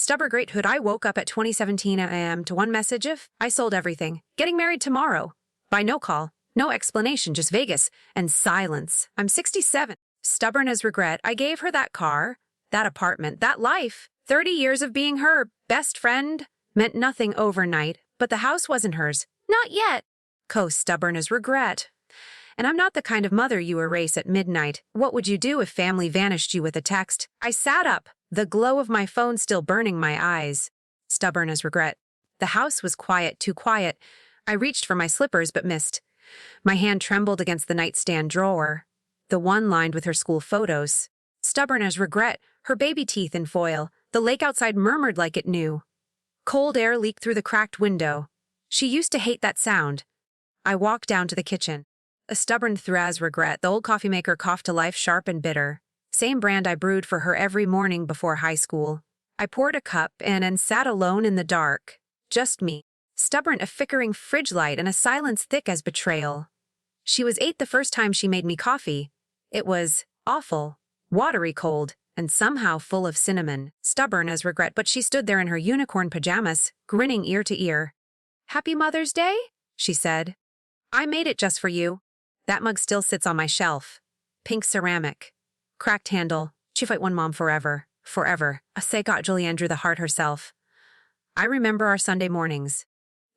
Stubborn greathood. I woke up at 2017 a.m. to one message of, I sold everything. Getting married tomorrow. By no call. No explanation, just Vegas. And silence. I'm 67. Stubborn as regret. I gave her that car, that apartment, that life. 30 years of being her best friend meant nothing overnight, but the house wasn't hers. Not yet. Stubborn as regret. And I'm not the kind of mother you erase at midnight. What would you do if family vanished you with a text? I sat up, the glow of my phone still burning my eyes. Stubborn as regret. The house was quiet, too quiet. I reached for my slippers but missed. My hand trembled against the nightstand drawer, the one lined with her school photos. Stubborn as regret, her baby teeth in foil. The lake outside murmured like it knew. Cold air leaked through the cracked window. She used to hate that sound. I walked down to the kitchen. A stubborn thraz regret. The old coffee maker coughed to life, sharp and bitter. Same brand I brewed for her every morning before high school. I poured a cup and sat alone in the dark. Just me. Stubborn, a flickering fridge light and a silence thick as betrayal. She was 8 the first time she made me coffee. It was awful, watery cold, and somehow full of cinnamon. Stubborn as regret, but she stood there in her unicorn pajamas, grinning ear to ear. Happy Mother's Day? She said. I made it just for you. That mug still sits on my shelf. Pink ceramic. Cracked handle. She fight one mom forever. Forever. A say got Julianne drew the heart herself. I remember our Sunday mornings.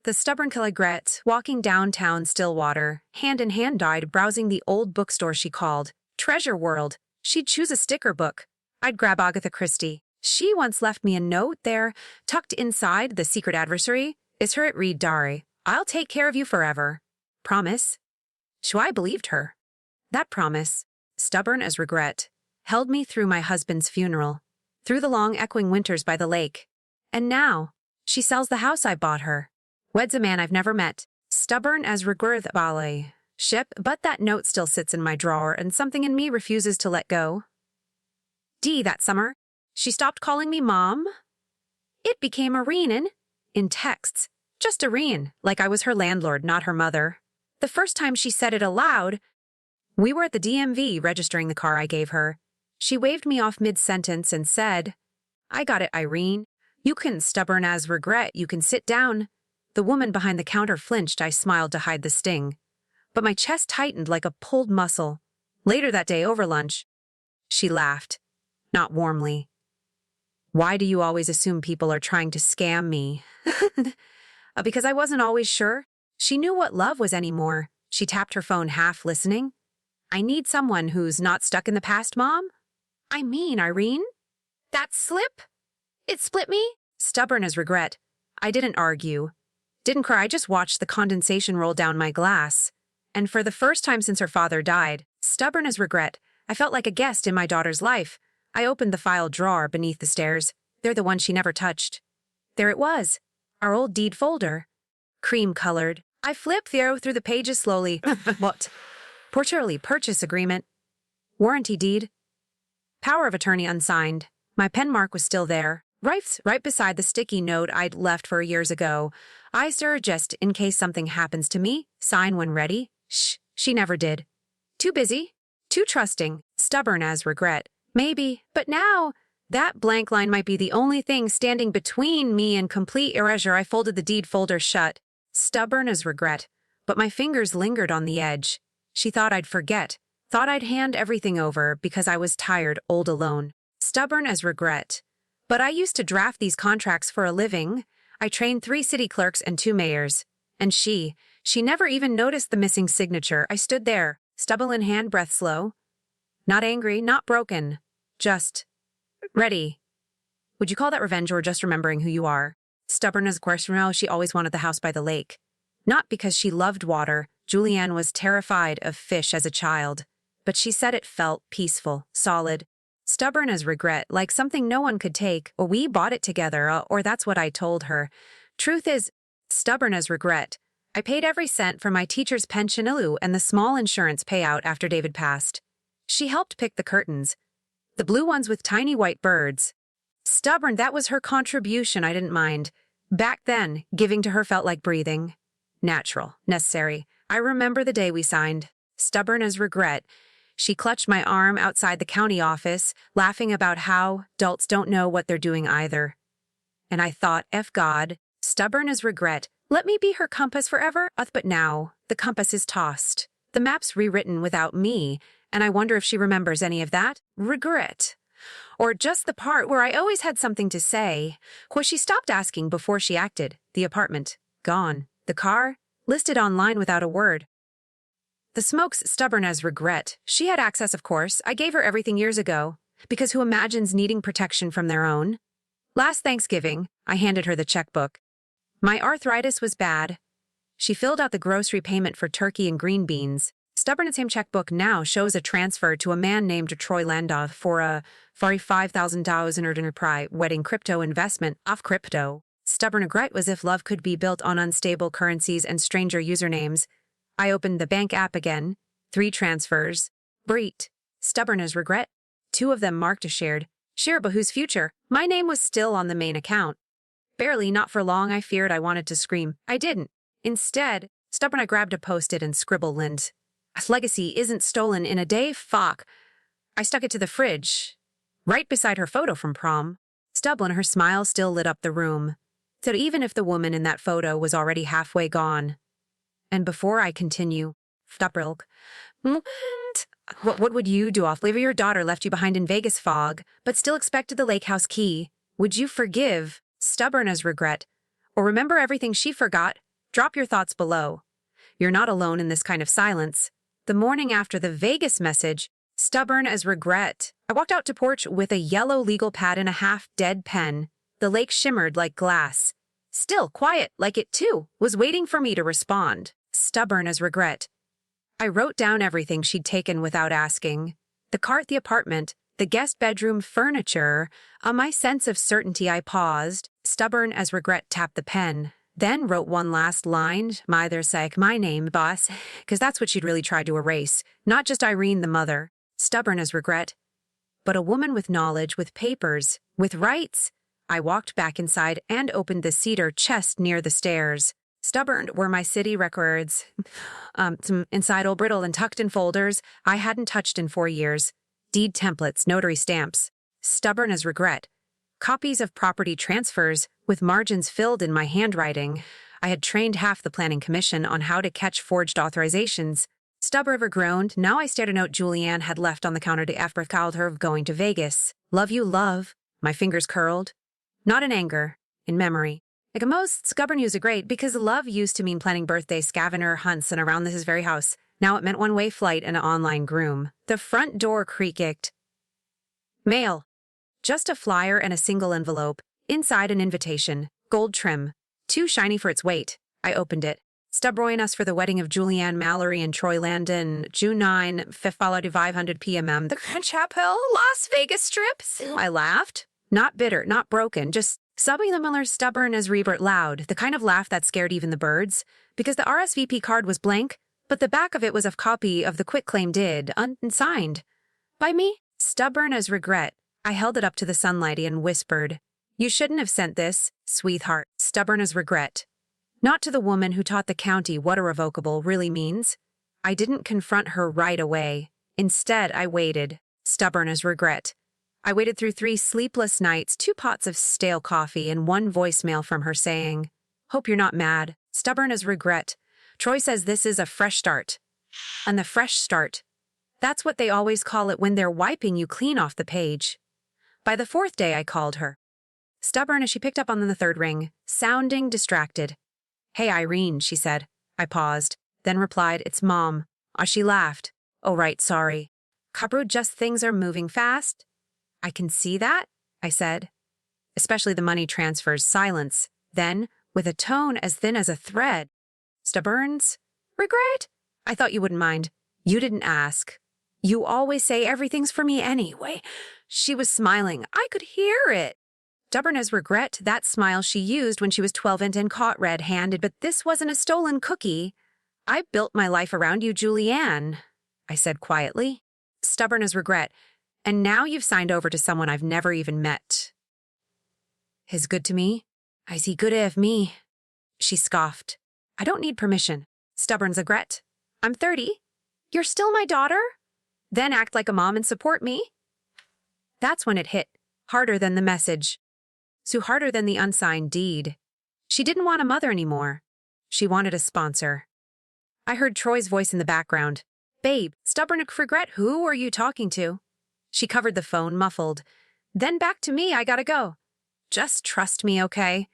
The stubborn regret, walking downtown Stillwater, hand in hand died browsing the old bookstore she called Treasure World. She'd choose a sticker book. I'd grab Agatha Christie. She once left me a note there, tucked inside The Secret Adversary. Is her it read Dari. I'll take care of you forever. Promise. So I believed her. That promise, stubborn as regret, held me through my husband's funeral, through the long echoing winters by the lake. And now, she sells the house I bought her. Weds a man I've never met. Stubborn as regret ballet. Ship, but that note still sits in my drawer and something in me refuses to let go. That summer, she stopped calling me Mom. It became Irene in texts. Just Irene, like I was her landlord, not her mother. The first time she said it aloud, we were at the DMV registering the car I gave her. She waved me off mid-sentence and said, I got it, Irene. You can stubborn as regret, you can sit down. The woman behind the counter flinched. I smiled to hide the sting. But my chest tightened like a pulled muscle. Later that day over lunch, she laughed, not warmly. Why do you always assume people are trying to scam me? Because I wasn't always sure. She knew what love was anymore. She tapped her phone, half listening. I need someone who's not stuck in the past, Mom. I mean, Irene. That slip? It split me? Stubborn as regret. I didn't argue. Didn't cry, I just watched the condensation roll down my glass. And for the first time since her father died, stubborn as regret, I felt like a guest in my daughter's life. I opened the file drawer beneath the stairs. They're the one she never touched. There it was. Our old deed folder. Cream-colored. I flipped through the pages slowly. What? Porturally purchase agreement. Warranty deed. Power of attorney unsigned. My pen mark was still there. Right beside the sticky note I'd left for years ago. I just in case something happens to me. Sign when ready. Shh, she never did. Too busy. Too trusting. Stubborn as regret. Maybe, but now, that blank line might be the only thing standing between me and complete erasure. I folded the deed folder shut. Stubborn as regret. But my fingers lingered on the edge. She thought I'd forget. Thought I'd hand everything over because I was tired, old, alone. Stubborn as regret. But I used to draft these contracts for a living. I trained 3 city clerks and 2 mayors. And she never even noticed the missing signature. I stood there, stubble in hand, breath slow. Not angry, not broken. Just ready. Would you call that revenge or just remembering who you are? Stubborn as question, she always wanted the house by the lake. Not because she loved water. Julianne was terrified of fish as a child. But she said it felt peaceful, solid. Stubborn as regret, like something no one could take, or we bought it together, or that's what I told her. Truth is, stubborn as regret. I paid every cent for my teacher's pension and the small insurance payout after David passed. She helped pick the curtains. The blue ones with tiny white birds. Stubborn, that was her contribution, I didn't mind. Back then, giving to her felt like breathing. Natural, necessary. I remember the day we signed. Stubborn as regret. She clutched my arm outside the county office, laughing about how adults don't know what they're doing either. And I thought, F God, stubborn as regret. Let me be her compass forever. But now, the compass is tossed. The map's rewritten without me, and I wonder if she remembers any of that. Regret. Or just the part where I always had something to say. Was she stopped asking before she acted? The apartment. Gone. The car? Listed online without a word. The smoke's stubborn as regret. She had access, of course. I gave her everything years ago. Because who imagines needing protection from their own? Last Thanksgiving, I handed her the checkbook. My arthritis was bad. She filled out the grocery payment for turkey and green beans. Stubborn same checkbook now shows a transfer to a man named Troy Landoff for a $5,000 enterprise wedding crypto investment off crypto. Stubborn regret was if love could be built on unstable currencies and stranger usernames. I opened the bank app again. 3 transfers. Breet. Stubborn as regret. 2 of them marked as shared. Share but whose future? My name was still on the main account. Barely, not for long, I feared I wanted to scream. I didn't. Instead, stubborn I grabbed a post-it and scribbled Lind. Legacy isn't stolen in a day, fuck. I stuck it to the fridge, right beside her photo from prom. Stubborn, her smile still lit up the room. So even if the woman in that photo was already halfway gone. And before I continue, stubborn, what would you do if your daughter left you behind in Vegas fog, but still expected the lakehouse key? Would you forgive, stubborn as regret, or remember everything she forgot? Drop your thoughts below. You're not alone in this kind of silence. The morning after the Vegas message, stubborn as regret. I walked out to porch with a yellow legal pad and a half-dead pen. The lake shimmered like glass. Still quiet, like it too, was waiting for me to respond. Stubborn as regret. I wrote down everything she'd taken without asking. The cart, the apartment, the guest bedroom furniture. On my sense of certainty, I paused. Stubborn as regret tapped the pen. Then wrote one last line, my name, boss, because that's what she'd really tried to erase. Not just Irene the mother, stubborn as regret, but a woman with knowledge, with papers, with rights. I walked back inside and opened the cedar chest near the stairs. Stubborn were my city records, some inside old brittle and tucked in folders I hadn't touched in 4 years. Deed templates, notary stamps. Stubborn as regret. Copies of property transfers with margins filled in my handwriting. I had trained half the planning commission on how to catch forged authorizations. Stubborn groaned. Now I stared a note Julianne had left on the counter to after called her of going to Vegas. Love you, love. My fingers curled. Not in anger, in memory. Like most, stubborn use a great because love used to mean planning birthday scavenger hunts and around this very house. Now it meant one-way flight and an online groom. The front door creaked. Mail. Just a flyer and a single envelope. Inside an invitation. Gold trim. Too shiny for its weight. I opened it. Stubborn us for the wedding of Julianne Mallory and Troy Landon, June 9, 500 p.m. The Grand Chapel, Las Vegas Strip. I laughed. Not bitter, not broken, just subbing the Miller stubborn as rebert loud, the kind of laugh that scared even the birds. Because the RSVP card was blank, but the back of it was a copy of the quitclaim deed, unsigned. By me? Stubborn as regret. I held it up to the sunlight and whispered, You shouldn't have sent this, sweetheart. Stubborn as regret. Not to the woman who taught the county what a revocable really means. I didn't confront her right away. Instead, I waited. Stubborn as regret. I waited through 3 sleepless nights, 2 pots of stale coffee, and 1 voicemail from her saying, Hope you're not mad. Stubborn as regret. Troy says this is a fresh start. And the fresh start. That's what they always call it when they're wiping you clean off the page. By the 4th day, I called her. Stubborn as she picked up on the 3rd ring, sounding distracted. Hey, Irene, she said. I paused, then replied, It's Mom. She laughed. Oh, right, sorry. Cabru, just things are moving fast. I can see that, I said. Especially the money transfers. Silence. Then, with a tone as thin as a thread. Stubborns? Regret? I thought you wouldn't mind. You didn't ask. You always say everything's for me anyway. She was smiling. I could hear it. Stubborn as regret, that smile she used when she was 12 and caught red-handed, but this wasn't a stolen cookie. I built my life around you, Julianne, I said quietly. Stubborn as regret. And now you've signed over to someone I've never even met. Is good to me? Is he good of me? She scoffed. I don't need permission. Stubborn as regret. I'm 30. You're still my daughter? Then act like a mom and support me? That's when it hit, harder than the message. sue harder than the unsigned deed. She didn't want a mother anymore. She wanted a sponsor. I heard Troy's voice in the background. Babe, stubborn regret, who are you talking to? She covered the phone, muffled. Then back to me, I gotta go. Just trust me, okay?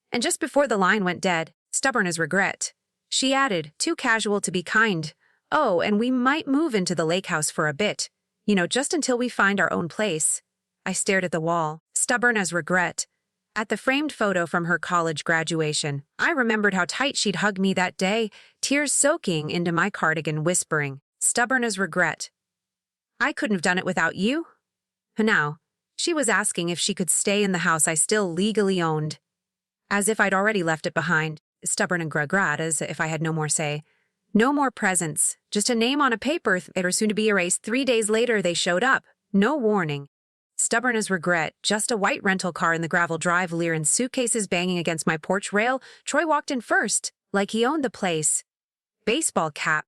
And just before the line went dead, stubborn as regret, she added, too casual to be kind. Oh, and we might move into the lakehouse for a bit. Just until we find our own place. I stared at the wall, stubborn as regret. At the framed photo from her college graduation, I remembered how tight she'd hugged me that day, tears soaking into my cardigan, whispering, stubborn as regret. I couldn't have done it without you. Now, she was asking if she could stay in the house I still legally owned. As if I'd already left it behind, stubborn and regret, as if I had no more say. No more presents, just a name on a paper that was soon to be erased. 3 days later, they showed up. No warning. Stubborn as regret, just a white rental car in the gravel drive, leer and suitcases banging against my porch rail. Troy walked in first, like he owned the place. Baseball cap.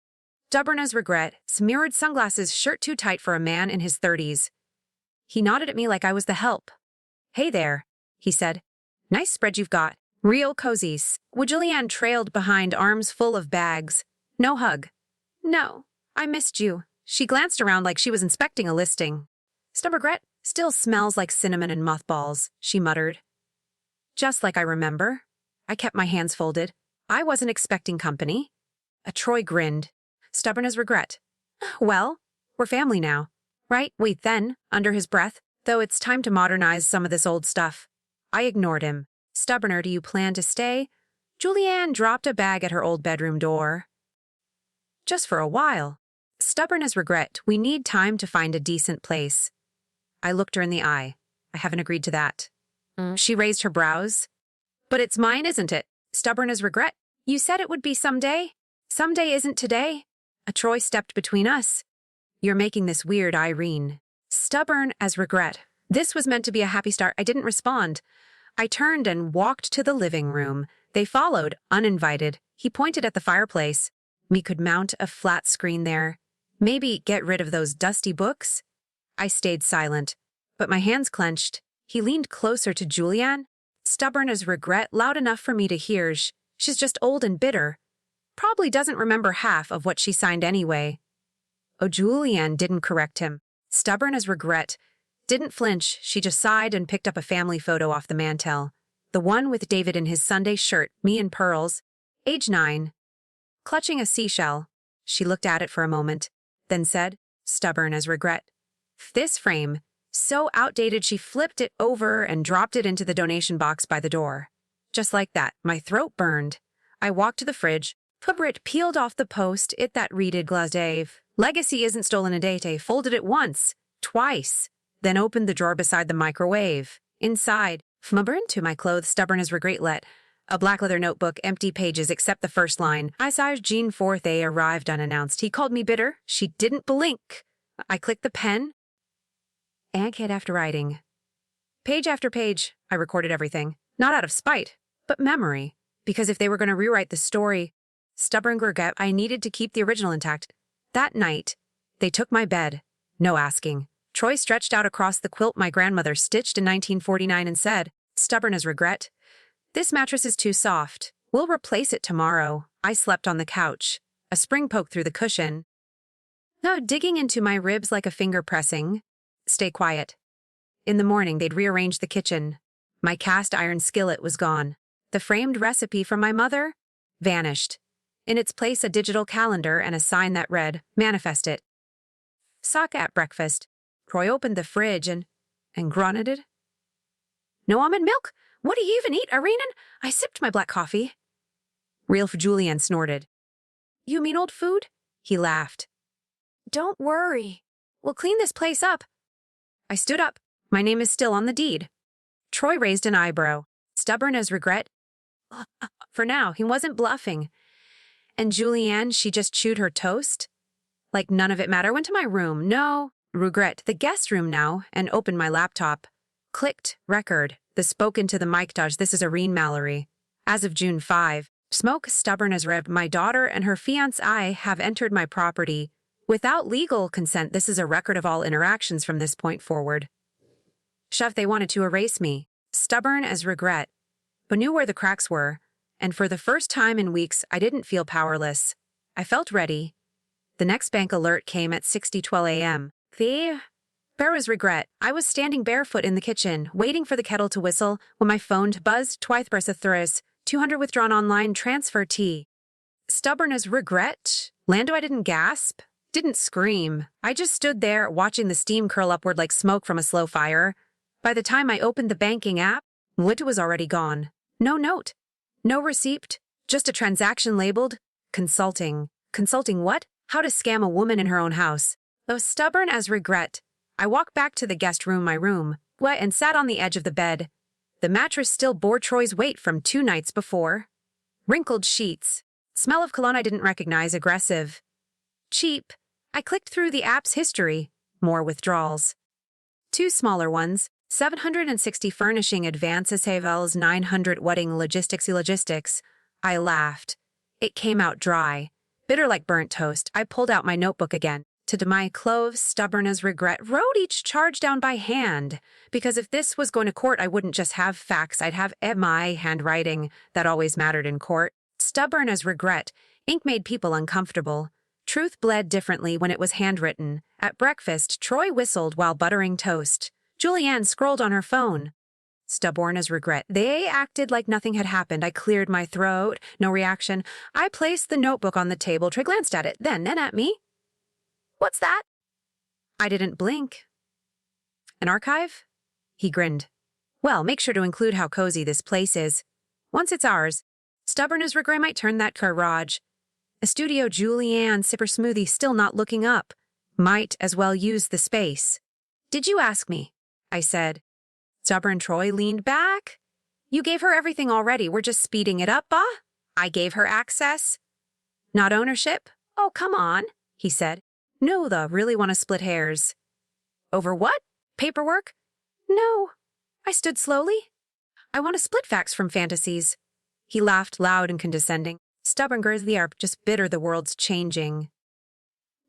Stubborn as regret, smeared sunglasses, shirt too tight for a man in his 30s. He nodded at me like I was the help. Hey there, he said. Nice spread you've got. Real cozies. Julianne trailed behind, arms full of bags. No hug. No, I missed you. She glanced around like she was inspecting a listing. Stubborn regret. Still smells like cinnamon and mothballs, she muttered. Just like I remember. I kept my hands folded. I wasn't expecting company. Troy grinned. Stubborn as regret. Well, we're family now. Right? Wait, then, under his breath, though it's time to modernize some of this old stuff. I ignored him. Stubborner, do you plan to stay? Julianne dropped a bag at her old bedroom door. Just for a while. Stubborn as regret, we need time to find a decent place. I looked her in the eye. I haven't agreed to that. She raised her brows. But it's mine, isn't it? Stubborn as regret. You said it would be someday. Someday isn't today. Troy stepped between us. You're making this weird, Irene. Stubborn as regret. This was meant to be a happy start. I didn't respond. I turned and walked to the living room. They followed, uninvited. He pointed at the fireplace. Me could mount a flat screen there. Maybe get rid of those dusty books. I stayed silent, but my hands clenched. He leaned closer to Julianne. Stubborn as regret, loud enough for me to hear. She's just old and bitter. Probably doesn't remember half of what she signed anyway. Oh, Julianne didn't correct him. Stubborn as regret. Didn't flinch, she just sighed and picked up a family photo off the mantel. The one with David in his Sunday shirt, me in pearls. Age 9. Clutching a seashell. She looked at it for a moment, then said, stubborn as regret. This frame, so outdated she flipped it over and dropped it into the donation box by the door. Just like that, my throat burned. I walked to the fridge, it peeled off the post, it that readed Glazave. Legacy isn't stolen a day, folded it once, twice, then opened the drawer beside the microwave. Inside, into my clothes, stubborn as regret. A black leather notebook, empty pages except the first line. I saw Jean 4th A arrived unannounced. He called me bitter. She didn't blink. I clicked the pen. And hit after writing. Page after page, I recorded everything. Not out of spite, but memory. Because if they were going to rewrite the story, stubborn regret, I needed to keep the original intact. That night, they took my bed. No asking. Troy stretched out across the quilt my grandmother stitched in 1949 and said, stubborn as regret, this mattress is too soft. We'll replace it tomorrow. I slept on the couch. A spring poked through the cushion. No, digging into my ribs like a finger pressing. Stay quiet. In the morning, they'd rearranged the kitchen. My cast iron skillet was gone. The framed recipe from my mother vanished. In its place, a digital calendar and a sign that read, manifest it. Sock at breakfast. Troy opened the fridge and grunted. No almond milk? What do you even eat, Irene? I sipped my black coffee. Real Julianne snorted. You mean old food? He laughed. Don't worry. We'll clean this place up. I stood up. My name is still on the deed. Troy raised an eyebrow. Stubborn as regret. For now, he wasn't bluffing. And Julianne, she just chewed her toast. Like none of it mattered. I went to my room. No, regret. The guest room now, and opened my laptop. Clicked, record. The spoke into the mic dodge. This is Irene Mallory. As of June 5, smoke stubborn as rev. My daughter and her fiancé have entered my property. Without legal consent, this is a record of all interactions from this point forward. Chef, they wanted to erase me. Stubborn as regret, but knew where the cracks were, and for the first time in weeks, I didn't feel powerless. I felt ready. The next bank alert came at 6:12 a.m. There was regret. I was standing barefoot in the kitchen, waiting for the kettle to whistle, when my phone buzzed twice thrice, 200 withdrawn online transfer T. Stubborn as regret? Lando, I didn't gasp, didn't scream. I just stood there, watching the steam curl upward like smoke from a slow fire. By the time I opened the banking app, it was already gone. No note. No receipt. Just a transaction labeled consulting. Consulting what? How to scam a woman in her own house. Though stubborn as regret, I walked back to the guest room, my room, and sat on the edge of the bed. The mattress still bore Troy's weight from 2 nights before. Wrinkled sheets. Smell of cologne I didn't recognize, aggressive. Cheap. I clicked through the app's history. More withdrawals. 2 smaller ones. 760 furnishing advances, Havel's 900 wedding logistics. I laughed. It came out dry. Bitter like burnt toast. I pulled out my notebook again. To my clothes, stubborn as regret, wrote each charge down by hand. Because if this was going to court, I wouldn't just have facts, I'd have my handwriting. That always mattered in court. Stubborn as regret. Ink made people uncomfortable. Truth bled differently when it was handwritten. At breakfast, Troy whistled while buttering toast. Julianne scrolled on her phone. Stubborn as regret. They acted like nothing had happened. I cleared my throat. No reaction. I placed the notebook on the table. Troy glanced at it, then at me. What's that? I didn't blink. An archive? He grinned. Well, make sure to include how cozy this place is. Once it's ours, stubborn as regret might turn that garage. A studio, Julianne, sipper smoothie, still not looking up. Might as well use the space. Did you ask me? I said. Stubborn Troy leaned back. You gave her everything already. We're just speeding it up, I gave her access. Not ownership? Oh, come on, he said. No, really want to split hairs. Over what? Paperwork? No. I stood slowly. I want to split facts from fantasies. He laughed loud and condescending. Stubborn girls, the are just bitter the world's changing.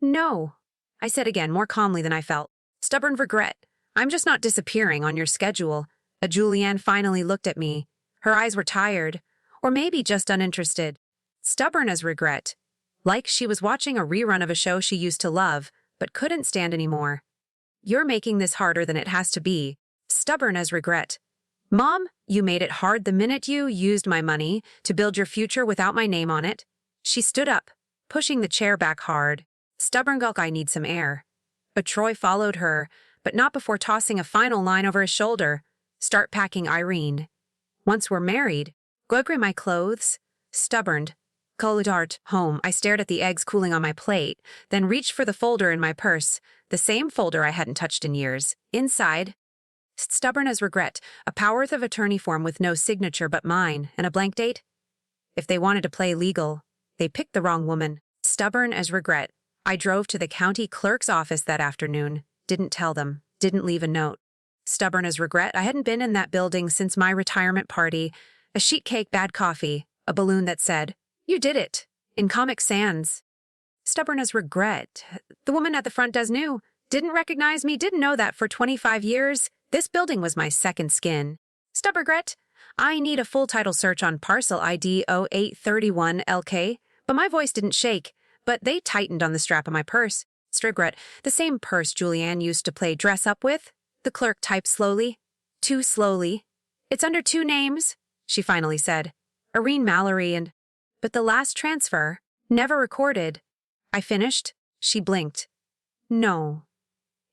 No, I said again, more calmly than I felt. Stubborn regret. I'm just not disappearing on your schedule. Julianne finally looked at me. Her eyes were tired, or maybe just uninterested. Stubborn as regret. Like she was watching a rerun of a show she used to love, but couldn't stand anymore. You're making this harder than it has to be. Stubborn as regret. Mom, you made it hard the minute you used my money to build your future without my name on it. She stood up, pushing the chair back hard. Stubborn gulk, I need some air. But Troy followed her, but not before tossing a final line over his shoulder. Start packing, Irene. Once we're married, go grab my clothes. Stubborn. Coludart, home. I stared at the eggs cooling on my plate, then reached for the folder in my purse, the same folder I hadn't touched in years. Inside, stubborn as regret, a power of attorney form with no signature but mine, and a blank date. If they wanted to play legal, they picked the wrong woman. Stubborn as regret. I drove to the county clerk's office that afternoon. Didn't tell them. Didn't leave a note. Stubborn as regret. I hadn't been in that building since my retirement party. A sheet cake, bad coffee. A balloon that said, "You did it." In Comic Sans. Stubborn as regret. The woman at the front desk knew. Didn't recognize me. Didn't know that for 25 years. This building was my second skin. Stubborn regret. I need a full title search on parcel ID 0831 LK. But my voice didn't shake. But they tightened on the strap of my purse. Regret. The same purse Julianne used to play dress up with. The clerk typed slowly. Too slowly. It's under 2 names, she finally said. Irene Mallory and... But the last transfer, never recorded. I finished. She blinked. No.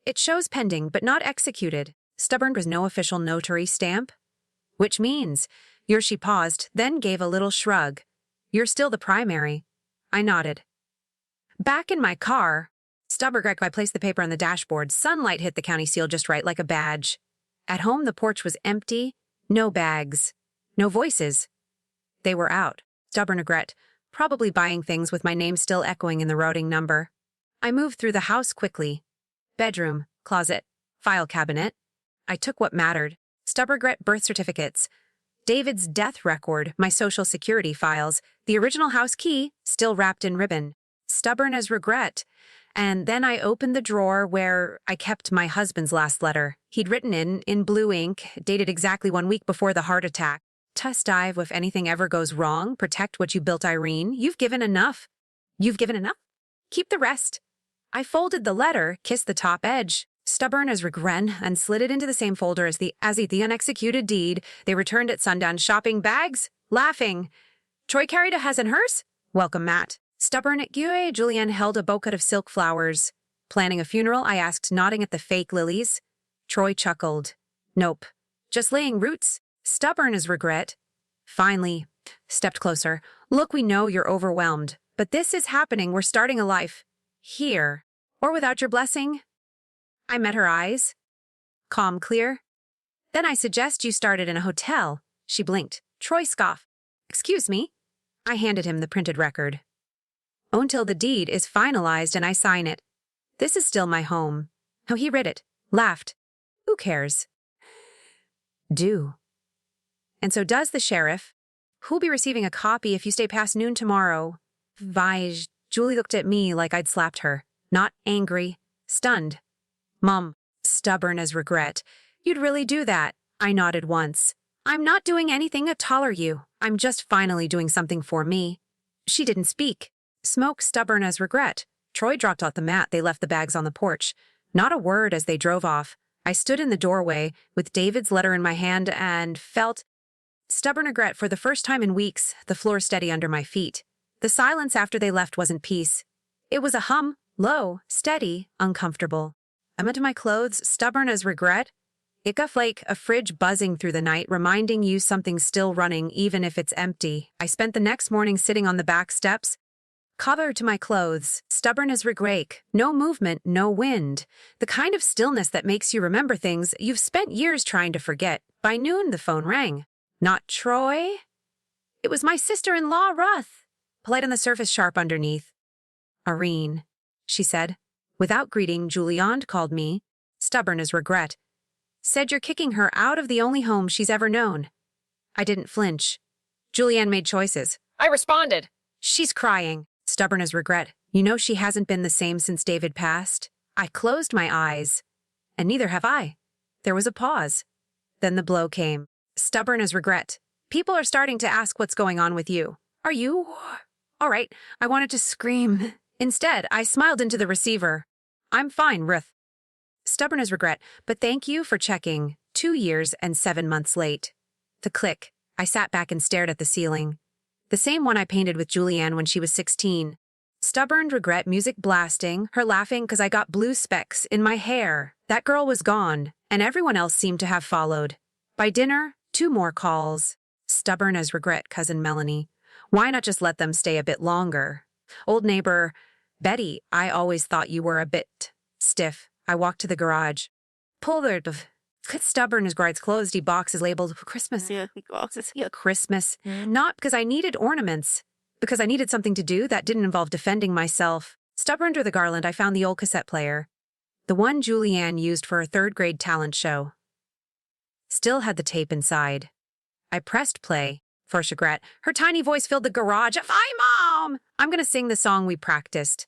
It shows pending, but not executed. Stubborn was no official notary stamp. Which means, she paused, then gave a little shrug. You're still the primary. I nodded. Back in my car, stubborn Greg, I placed the paper on the dashboard. Sunlight hit the county seal just right, like a badge. At home, the porch was empty. No bags. No voices. They were out. Stubborn regret. Probably buying things with my name still echoing in the routing number. I moved through the house quickly. Bedroom, closet, file cabinet. I took what mattered. Stubborn regret, birth certificates. David's death record, my social security files. The original house key, still wrapped in ribbon. Stubborn as regret. And then I opened the drawer where I kept my husband's last letter. He'd written in blue ink, dated exactly 1 week before the heart attack. Test dive if anything ever goes wrong. Protect what you built, Irene. You've given enough. You've given enough? Keep the rest. I folded the letter, kissed the top edge, stubborn as regret, and slid it into the same folder as the unexecuted deed. They returned at sundown, shopping bags, laughing. Troy carried a has and hers? Welcome, Matt. Stubborn at Gue, Julianne held a bouquet of silk flowers. Planning a funeral, I asked, nodding at the fake lilies. Troy chuckled. Nope. Just laying roots. Stubborn as regret. Finally, stepped closer. Look, we know you're overwhelmed, but this is happening. We're starting a life. Here. Or without your blessing. I met her eyes. Calm, clear. Then I suggest you started in a hotel. She blinked. Troy scoffed. Excuse me? I handed him the printed record. Until the deed is finalized and I sign it. This is still my home. Oh, he read it. Laughed. Who cares? Do. And so does the sheriff. Who'll be receiving a copy if you stay past noon tomorrow? Vige. Julie looked at me like I'd slapped her. Not angry. Stunned. Mom. Stubborn as regret. You'd really do that? I nodded once. I'm not doing anything at all, are you? I'm just finally doing something for me. She didn't speak. Smoke, stubborn as regret. Troy dropped off the mat. They left the bags on the porch. Not a word as they drove off. I stood in the doorway with David's letter in my hand and felt stubborn regret for the first time in weeks, the floor steady under my feet. The silence after they left wasn't peace. It was a hum, low, steady, uncomfortable. I went to my clothes, stubborn as regret. It got like a fridge buzzing through the night, reminding you something's still running even if it's empty. I spent the next morning sitting on the back steps, covered to my clothes, stubborn as regret. No movement, no wind. The kind of stillness that makes you remember things you've spent years trying to forget. By noon, the phone rang. Not Troy. It was my sister-in-law, Ruth. Polite on the surface, sharp underneath. Irene, she said. Without greeting, Julianne called me, stubborn as regret. Said you're kicking her out of the only home she's ever known. I didn't flinch. Julianne made choices. I responded. She's crying. Stubborn as regret. You know she hasn't been the same since David passed. I closed my eyes. And neither have I. There was a pause. Then the blow came. Stubborn as regret. People are starting to ask what's going on with you. Are you? All right, I wanted to scream. Instead, I smiled into the receiver. I'm fine, Ruth. Stubborn as regret, but thank you for checking. 2 years and 7 months late. The click. I sat back and stared at the ceiling. The same one I painted with Julianne when she was 16. Stubborn regret, music blasting, her laughing because I got blue specks in my hair. That girl was gone, and everyone else seemed to have followed. By dinner, 2 more calls. Stubborn as regret, cousin Melanie. Why not just let them stay a bit longer? Old neighbor, Betty, I always thought you were a bit stiff. I walked to the garage. Pulled it. Stubborn as regrets, closed boxes labeled Christmas. Yeah, boxes. Yeah. Christmas. Not because I needed ornaments. Because I needed something to do that didn't involve defending myself. Stubborn under the garland, I found the old cassette player. The one Julianne used for her 3rd grade talent show. Still had the tape inside. I pressed play. First regret. Her tiny voice filled the garage. Hi, Mom! I'm going to sing the song we practiced.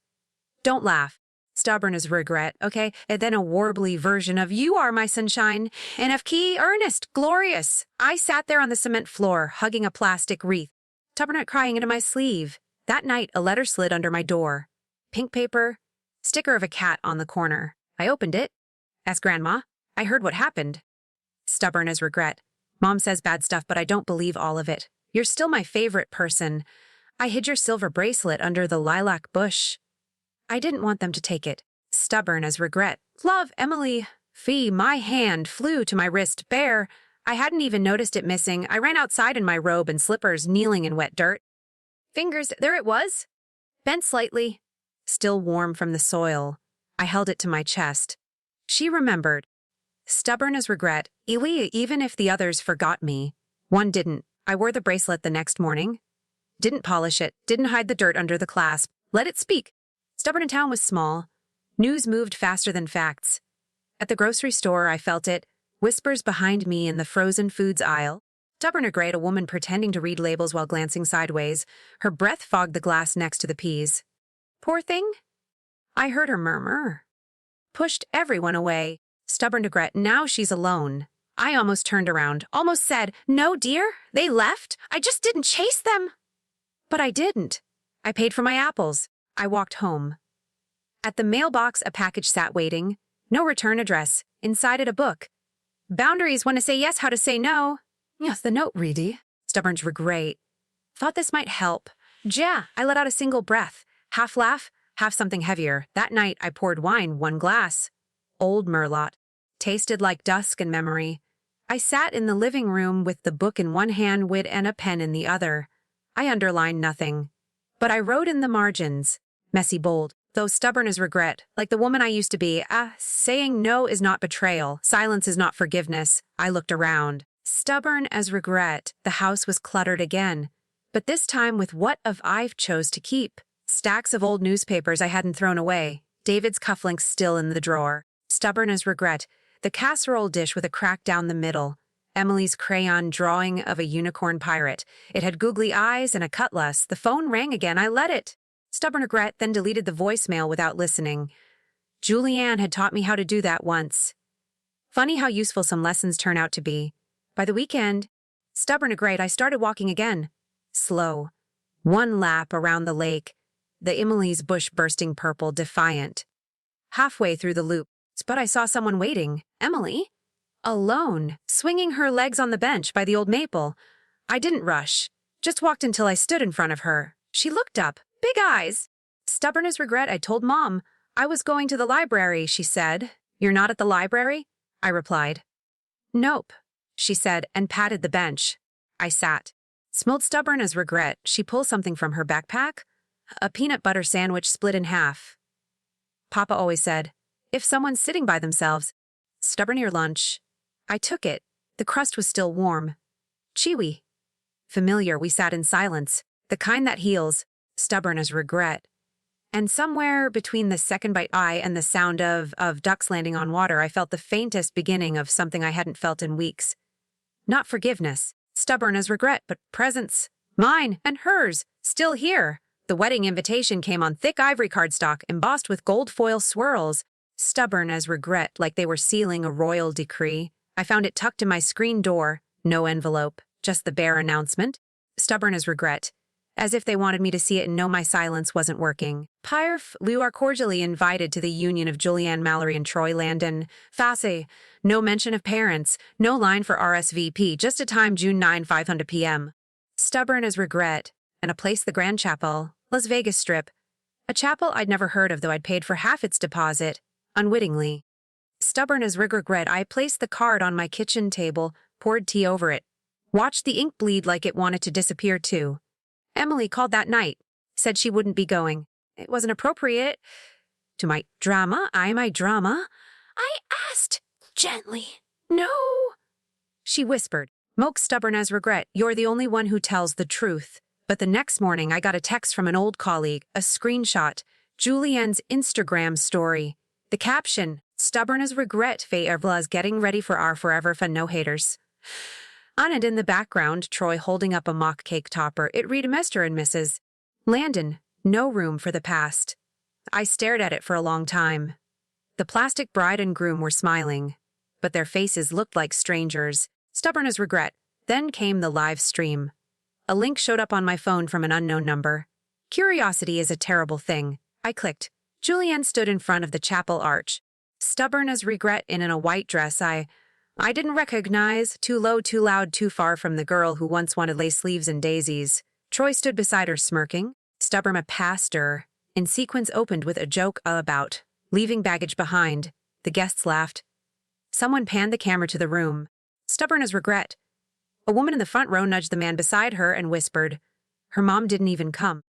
Don't laugh. Stubborn as regret, okay? And then a warbly version of You Are My Sunshine. And F key, earnest, glorious. I sat there on the cement floor, hugging a plastic wreath. Stubborn at crying into my sleeve. That night, a letter slid under my door. Pink paper, sticker of a cat on the corner. I opened it. Asked Grandma. I heard what happened. Stubborn as regret. Mom says bad stuff, but I don't believe all of it. You're still my favorite person. I hid your silver bracelet under the lilac bush. I didn't want them to take it. Stubborn as regret. Love, Emily. Fee, my hand flew to my wrist bare. I hadn't even noticed it missing. I ran outside in my robe and slippers, kneeling in wet dirt. Fingers, there it was. Bent slightly. Still warm from the soil. I held it to my chest. She remembered. Stubborn as regret, even if the others forgot me. One didn't. I wore the bracelet the next morning. Didn't polish it, didn't hide the dirt under the clasp. Let it speak. Stubborn in town was small. News moved faster than facts. At the grocery store, I felt it. Whispers behind me in the frozen foods aisle. Stubborn regret, a woman pretending to read labels while glancing sideways. Her breath fogged the glass next to the peas. Poor thing? I heard her murmur. Pushed everyone away. Stubborn regret, now she's alone. I almost turned around, almost said, "No, dear, they left. I just didn't chase them." But I didn't. I paid for my apples. I walked home. At the mailbox, a package sat waiting. No return address. Inside it, a book. Boundaries, when to say yes, how to say no. Yes, the note, ready. Stubborn's regret. Thought this might help. Yeah, I let out a single breath. Half laugh, half something heavier. That night, I poured wine, 1 glass. Old Merlot. Tasted like dusk and memory. I sat in the living room with the book in one hand, wit and a pen in the other. I underlined nothing. But I wrote in the margins. Messy bold. Though stubborn as regret, like the woman I used to be, saying no is not betrayal, silence is not forgiveness. I looked around. Stubborn as regret, the house was cluttered again. But this time with what of I've chose to keep. Stacks of old newspapers I hadn't thrown away. David's cufflinks still in the drawer. Stubborn as regret, the casserole dish with a crack down the middle. Emily's crayon drawing of a unicorn pirate. It had googly eyes and a cutlass. The phone rang again. I let it. Stubborn regret, then deleted the voicemail without listening. Julianne had taught me how to do that once. Funny how useful some lessons turn out to be. By the weekend, stubborn regret, I started walking again. Slow. 1 lap around the lake, the Emily's bush bursting purple, defiant. Halfway through the loop, but I saw someone waiting. Emily? Alone, swinging her legs on the bench by the old maple. I didn't rush, just walked until I stood in front of her. She looked up. Big eyes. Stubborn as regret, I told Mom. I was going to the library, she said. You're not at the library? I replied. Nope, she said, and patted the bench. I sat. Smelled stubborn as regret. She pulled something from her backpack. A peanut butter sandwich split in half. Papa always said, if someone's sitting by themselves, stubborn your lunch. I took it. The crust was still warm. Chewy. Familiar, we sat in silence. The kind that heals. Stubborn as regret. And somewhere between the second bite and the sound of ducks landing on water, I felt the faintest beginning of something I hadn't felt in weeks. Not forgiveness, stubborn as regret, but presence. Mine and hers, still here. The wedding invitation came on thick ivory cardstock, embossed with gold foil swirls. Stubborn as regret, like they were sealing a royal decree. I found it tucked in my screen door. No envelope, just the bare announcement. Stubborn as regret. As if they wanted me to see it and know my silence wasn't working. Pirf, you are cordially invited to the union of Irene Mallory and Troy Landon. Face, no mention of parents, no line for RSVP, just a time June 9, 500 p.m. Stubborn as regret, and a place the Grand Chapel, Las Vegas Strip. A chapel I'd never heard of, though I'd paid for half its deposit, unwittingly. Stubborn as regret, I placed the card on my kitchen table, poured tea over it, watched the ink bleed like it wanted to disappear too. Emily called that night, said she wouldn't be going. It wasn't appropriate. To my drama, my drama. I asked, gently. No. She whispered, Moke stubborn as regret, you're the only one who tells the truth. But the next morning I got a text from an old colleague, a screenshot, Julianne's Instagram story. The caption, stubborn as regret, Faye Ervla's getting ready for our forever fun, no haters. On and in the background, Troy holding up a mock cake topper. It read Mr. and Mrs. Landon, no room for the past. I stared at it for a long time. The plastic bride and groom were smiling, but their faces looked like strangers. Stubborn as regret. Then came the live stream. A link showed up on my phone from an unknown number. Curiosity is a terrible thing. I clicked. Julianne stood in front of the chapel arch. Stubborn as regret in a white dress I didn't recognize, too low, too loud, too far from the girl who once wanted lace sleeves and daisies. Troy stood beside her smirking. Stubborn a pastor. In sequence opened with a joke about leaving baggage behind. The guests laughed. Someone panned the camera to the room. Stubborn as regret. A woman in the front row nudged the man beside her and whispered, her mom didn't even come.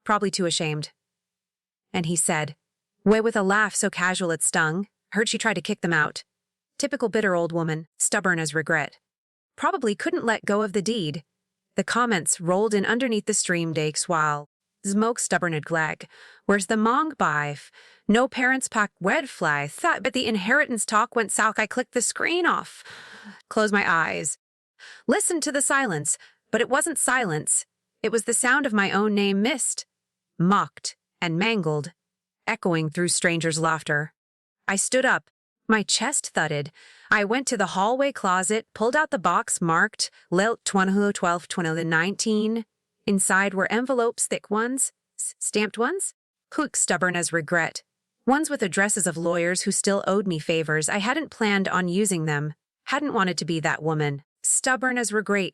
Probably too ashamed. And he said, way with a laugh so casual it stung, heard she tried to kick them out. Typical bitter old woman, stubborn as regret. Probably couldn't let go of the deed. The comments rolled in underneath the stream dakes while Smoke stubborn ad glag. Where's the mong bife? No parents pack wed fly. Thought but the inheritance talk went south. I clicked the screen off. Closed my eyes. Listened to the silence, but it wasn't silence. It was the sound of my own name missed, mocked, and mangled. echoing through strangers' laughter. I stood up. My chest thudded. I went to the hallway closet, pulled out the box marked Lilt 2012 2019. Inside were envelopes, thick ones, stamped ones, hook stubborn as regret. Ones with addresses of lawyers who still owed me favors. I hadn't planned on using them. Hadn't wanted to be that woman. Stubborn as regret.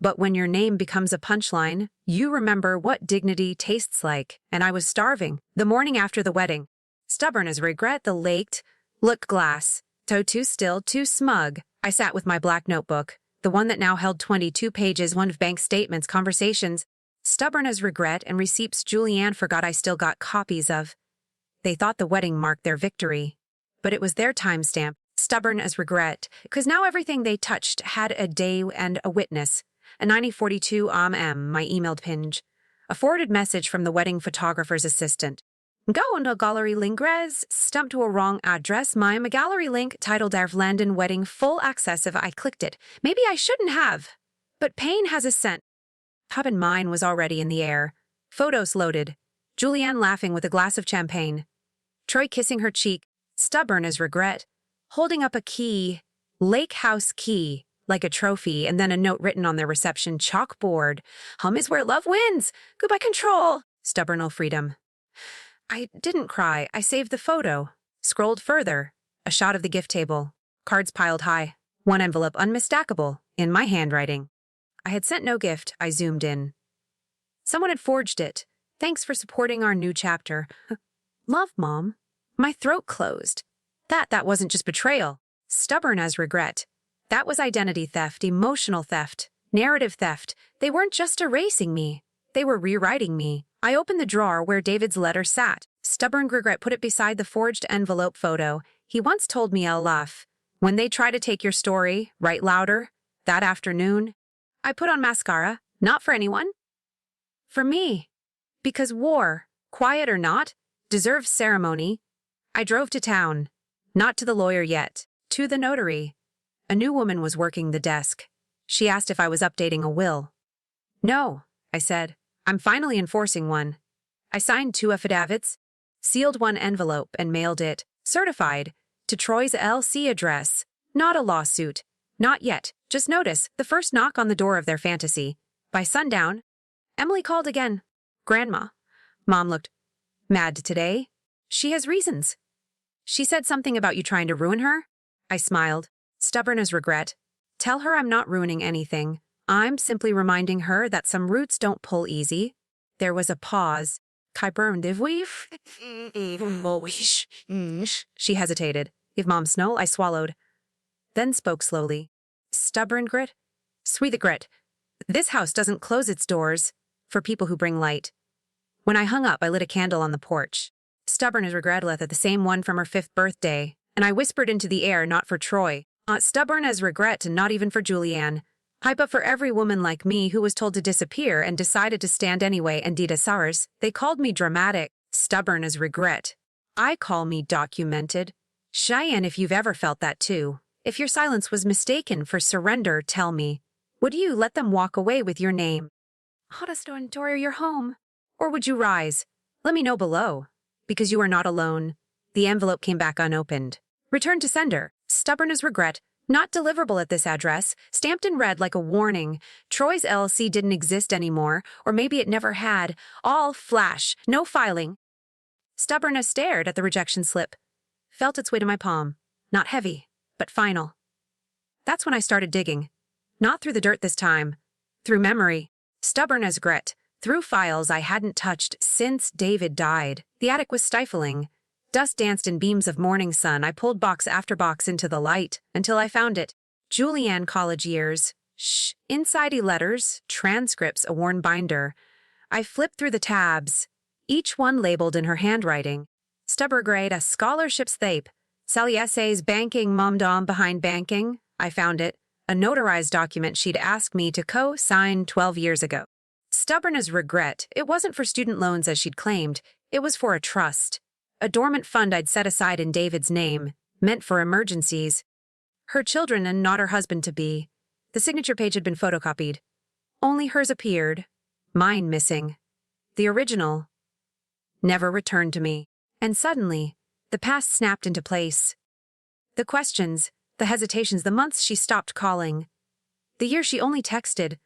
But when your name becomes a punchline, you remember what dignity tastes like. And I was starving. The morning after the wedding. Stubborn as regret, the laked, look glass. Toe too still, too smug. I sat with my black notebook. The one that now held 22 pages, one of bank statements, conversations. Stubborn as regret and receipts Julianne forgot I still got copies of. They thought the wedding marked their victory. But it was their timestamp, stubborn as regret, because now everything they touched had a day and a witness. A 9042 my emailed pinge. A forwarded message from the wedding photographer's assistant. Go into gallery lingres, stumped to a wrong address. A gallery link titled Our London Wedding full access if I clicked it. Maybe I shouldn't have. But pain has a scent. Pub and mine was already in the air. Photos loaded. Julianne laughing with a glass of champagne. Troy kissing her cheek, stubborn as regret. Holding up a key, lakehouse key, like a trophy, and then a note written on their reception chalkboard. Home is where love wins. Goodbye control. Stubborn old freedom. I didn't cry. I saved the photo. Scrolled further. A shot of the gift table. Cards piled high. One envelope unmistakable, in my handwriting. I had sent no gift. I zoomed in. Someone had forged it. Thanks for supporting our new chapter. Love, Mom. My throat closed. That wasn't just betrayal. Stubborn as regret. That was identity theft, emotional theft, narrative theft. They weren't just erasing me. They were rewriting me. I opened the drawer where David's letter sat. Stubborn regret put it beside the forged envelope photo. He once told me, I'll laugh. When they try to take your story, write louder. That afternoon, I put on mascara. Not for anyone. For me. Because war, quiet or not, deserves ceremony. I drove to town. Not to the lawyer yet. To the notary. A new woman was working the desk. She asked if I was updating a will. No, I said. I'm finally enforcing one. I signed 2 affidavits, sealed 1 envelope, and mailed it, certified, to Troy's LC address. Not a lawsuit. Not yet. Just notice, the first knock on the door of their fantasy. By sundown, Emily called again. Grandma. Mom looked mad today. She has reasons. She said something about you trying to ruin her. I smiled, stubborn as regret. Tell her I'm not ruining anything. I'm simply reminding her that some roots don't pull easy. There was a pause. She hesitated. If Mom Snow, I swallowed. Then spoke slowly. Stubborn grit? Sweet grit. This house doesn't close its doors for people who bring light. When I hung up, I lit a candle on the porch. Stubborn as regret at the same one from her 5th birthday, and I whispered into the air, not for Troy. Stubborn as regret, and not even for Julianne. But for every woman like me who was told to disappear and decided to stand anyway and did SRs, they called me dramatic, stubborn as regret. I call me documented. Cheyenne, if you've ever felt that too. If your silence was mistaken for surrender, tell me. Would you let them walk away with your name? Hottest door your home. Or would you rise? Let me know below. Because you are not alone. The envelope came back unopened. Return to sender. Stubborn as regret. Not deliverable at this address. Stamped in red like a warning. Troy's LLC didn't exist anymore. Or maybe it never had. All flash. No filing. Stubborn as stared at the rejection slip. Felt its way to my palm. Not heavy, but final. That's when I started digging. Not through the dirt this time. Through memory. Stubborn as grit. Through files I hadn't touched since David died. The attic was stifling. Dust danced in beams of morning sun. I pulled box after box into the light until I found it. Julianne college years. Inside letters, transcripts, a worn binder. I flipped through the tabs, each one labeled in her handwriting. Stubber grade, a scholarship's thape. Sally essays, banking, mom-dom behind banking. I found it. A notarized document she'd asked me to co-sign 12 years ago. Stubborn as regret, it wasn't for student loans as she'd claimed. It was for a trust. A dormant fund I'd set aside in David's name, meant for emergencies. Her children and not her husband-to-be. The signature page had been photocopied. Only hers appeared. Mine missing. The original never returned to me. And suddenly, the past snapped into place. The questions, the hesitations, the months she stopped calling. The year she only texted.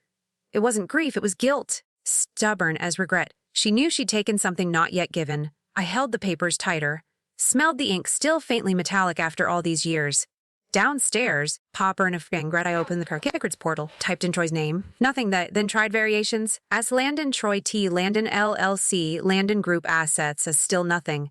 It wasn't grief, it was guilt. Stubborn as regret. She knew she'd taken something not yet given. I held the papers tighter, smelled the ink still faintly metallic after all these years. Downstairs, Popper and a regret, I opened the records portal, typed in Troy's name. Nothing then tried variations. As Landon Troy T. Landon LLC, Landon Group Assets, as still nothing.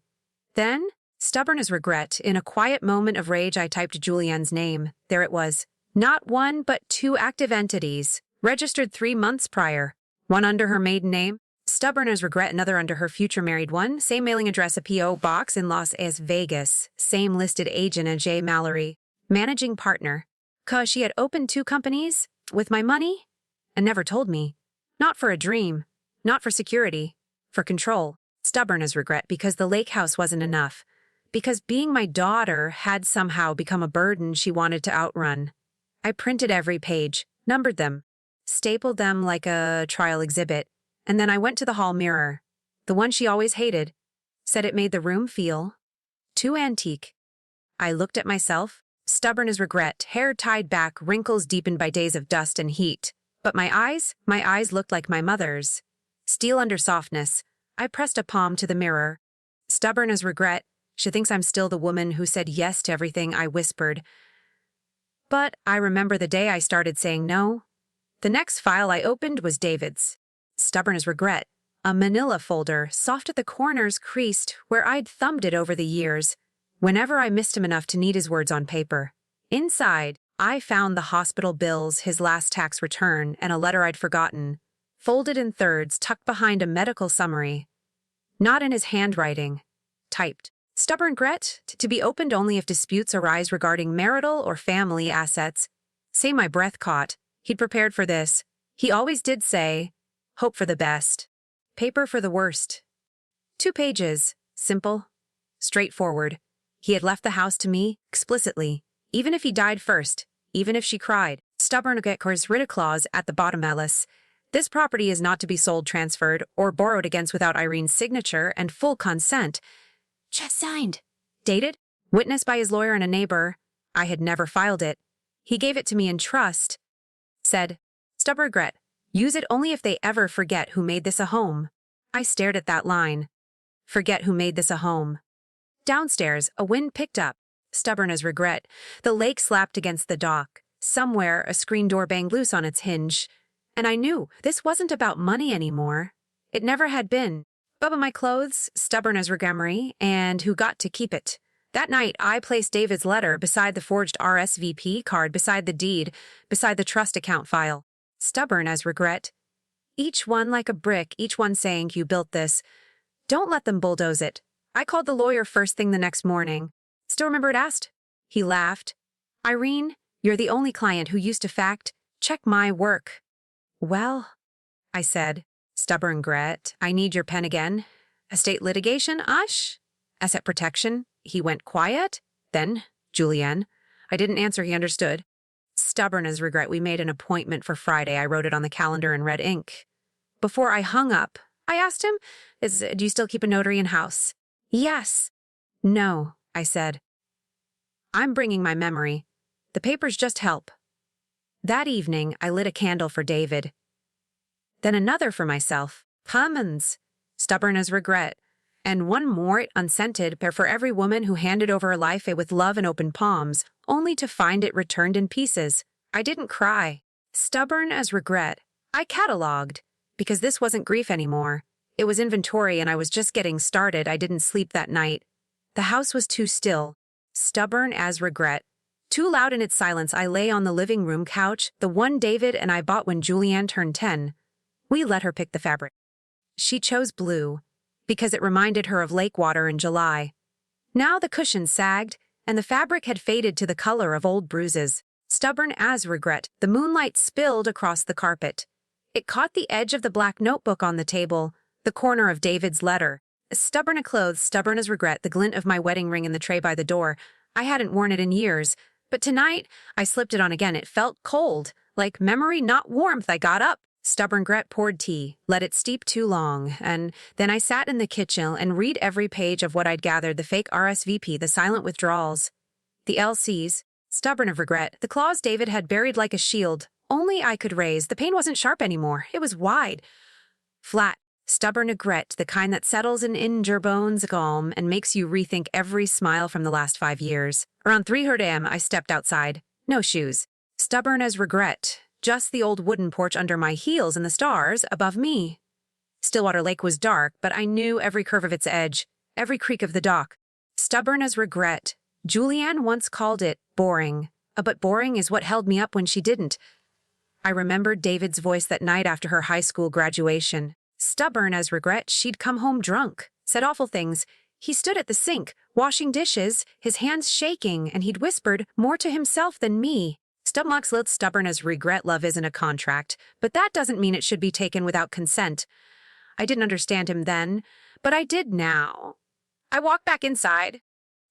Then, stubborn as regret, in a quiet moment of rage I typed Julianne's name. There it was. Not one, but two active entities, registered 3 months prior. One under her maiden name, stubborn as regret, another under her future married one. Same mailing address, a P.O. box in Las Vegas. Same listed agent, Irene Mallory. Managing partner. 'Cause she had opened 2 companies with my money and never told me. Not for a dream, not for security, for control. Stubborn as regret because the lakehouse wasn't enough. Because being my daughter had somehow become a burden she wanted to outrun. I printed every page, numbered them, stapled them like a trial exhibit, and then I went to the hall mirror, the one she always hated, said it made the room feel too antique. I looked at myself, stubborn as regret, hair tied back, wrinkles deepened by days of dust and heat. But my eyes looked like my mother's. Steel under softness. I pressed a palm to the mirror. Stubborn as regret, she thinks I'm still the woman who said yes to everything, I whispered. But I remember the day I started saying no. The next file I opened was David's. Stubborn as regret. A manila folder, soft at the corners, creased, where I'd thumbed it over the years. Whenever I missed him enough to need his words on paper. Inside, I found the hospital bills, his last tax return, and a letter I'd forgotten, folded in thirds, tucked behind a medical summary. Not in his handwriting. Typed. Stubborn regret, to be opened only if disputes arise regarding marital or family assets. Say my breath caught. He'd prepared for this. He always did say, hope for the best. Paper for the worst. 2 pages. Simple. Straightforward. He had left the house to me, explicitly. Even if he died first, even if she cried. Stubborn regret's writ clause at the bottom, Ellis. This property is not to be sold, transferred, or borrowed against without Irene's signature and full consent. Just signed. Dated? Witnessed by his lawyer and a neighbor. I had never filed it. He gave it to me in trust. Said, stubborn regret. Use it only if they ever forget who made this a home. I stared at that line. Forget who made this a home. Downstairs, a wind picked up. Stubborn as regret. The lake slapped against the dock. Somewhere, a screen door banged loose on its hinge. And I knew this wasn't about money anymore. It never had been. Bubba my clothes, stubborn as regret, and who got to keep it. That night, I placed David's letter beside the forged RSVP card, beside the deed, beside the trust account file. Stubborn as regret. Each one like a brick, each one saying, you built this. Don't let them bulldoze it. I called the lawyer first thing the next morning. Still remember it asked? He laughed. Irene, you're the only client who used to fact-check my work. Well, I said, stubborn regret, I need your pen again. Estate litigation, Ush? Asset protection. He went quiet. Then, Julianne. I didn't answer, he understood. Stubborn as regret, we made an appointment for Friday. I wrote it on the calendar in red ink. Before I hung up, I asked him, do you still keep a notary in-house? Yes. No, I said. I'm bringing my memory. The papers just help. That evening, I lit a candle for David. Then another for myself. Pummins. Stubborn as regret. And one more, unscented, for every woman who handed over her life with love and open palms, only to find it returned in pieces. I didn't cry. Stubborn as regret. I catalogued. Because this wasn't grief anymore. It was inventory and I was just getting started. I didn't sleep that night. The house was too still. Stubborn as regret. Too loud in its silence, I lay on the living room couch, the one David and I bought when Julianne turned 10. We let her pick the fabric. She chose blue, because it reminded her of lake water in July. Now the cushions sagged, and the fabric had faded to the color of old bruises. Stubborn as regret, the moonlight spilled across the carpet. It caught the edge of the black notebook on the table, the corner of David's letter. Stubborn as clothes, stubborn as regret, the glint of my wedding ring in the tray by the door. I hadn't worn it in years, but tonight I slipped it on again. It felt cold, like memory, not warmth. I got up, Stubborn regret poured tea, let it steep too long, and then I sat in the kitchen and read every page of what I'd gathered, the fake RSVP, the silent withdrawals, the LCs, stubborn of regret, the claws David had buried like a shield, only I could raise. The pain wasn't sharp anymore, it was wide, flat, stubborn regret, the kind that settles in your bones calm and makes you rethink every smile from the last 5 years. Around 3:30 a.m., I stepped outside. No shoes. Stubborn as regret. Just the old wooden porch under my heels and the stars above me. Stillwater Lake was dark, but I knew every curve of its edge, every creak of the dock. Stubborn as regret. Julianne once called it boring, but boring is what held me up when she didn't. I remembered David's voice that night after her high school graduation. Stubborn as regret, she'd come home drunk, said awful things. He stood at the sink, washing dishes, his hands shaking, and he'd whispered more to himself than me. Stubborn as regret, love isn't a contract, but that doesn't mean it should be taken without consent. I didn't understand him then, but I did now. I walked back inside.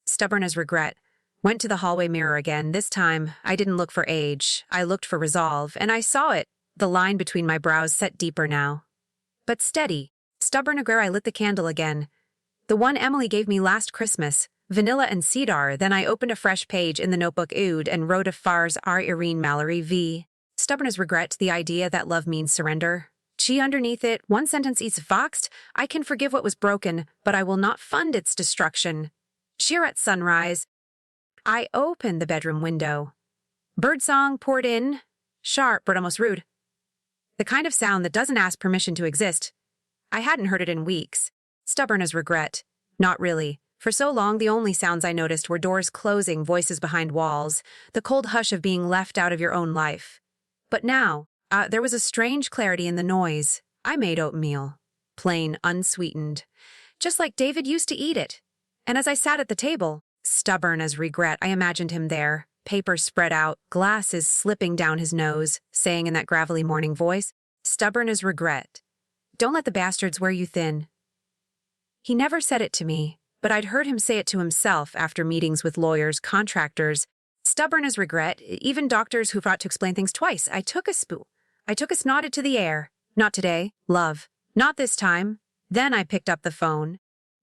Stubborn as regret. Went to the hallway mirror again. This time, I didn't look for age. I looked for resolve, and I saw it. The line between my brows set deeper now. But steady. Stubborn regret, I lit the candle again. The one Emily gave me last Christmas. Vanilla and cedar. Then I opened a fresh page in the notebook and wrote a farce Irene Mallory v. Stubborn as regret, the idea that love means surrender. She underneath it, one sentence eats voxed, I can forgive what was broken, but I will not fund its destruction. Cheer at sunrise. I opened the bedroom window. Birdsong poured in, sharp but almost rude. The kind of sound that doesn't ask permission to exist. I hadn't heard it in weeks. Stubborn as regret. Not really. For so long, the only sounds I noticed were doors closing, voices behind walls, the cold hush of being left out of your own life. But now, there was a strange clarity in the noise. I made oatmeal. Plain, unsweetened. Just like David used to eat it. And as I sat at the table, stubborn as regret, I imagined him there, paper spread out, glasses slipping down his nose, saying in that gravelly morning voice, stubborn as regret. Don't let the bastards wear you thin. He never said it to me, but I'd heard him say it to himself after meetings with lawyers, contractors. Stubborn as regret, even doctors who forgot to explain things twice. I took a snotted to the air. Not today, love. Not this time. Then I picked up the phone.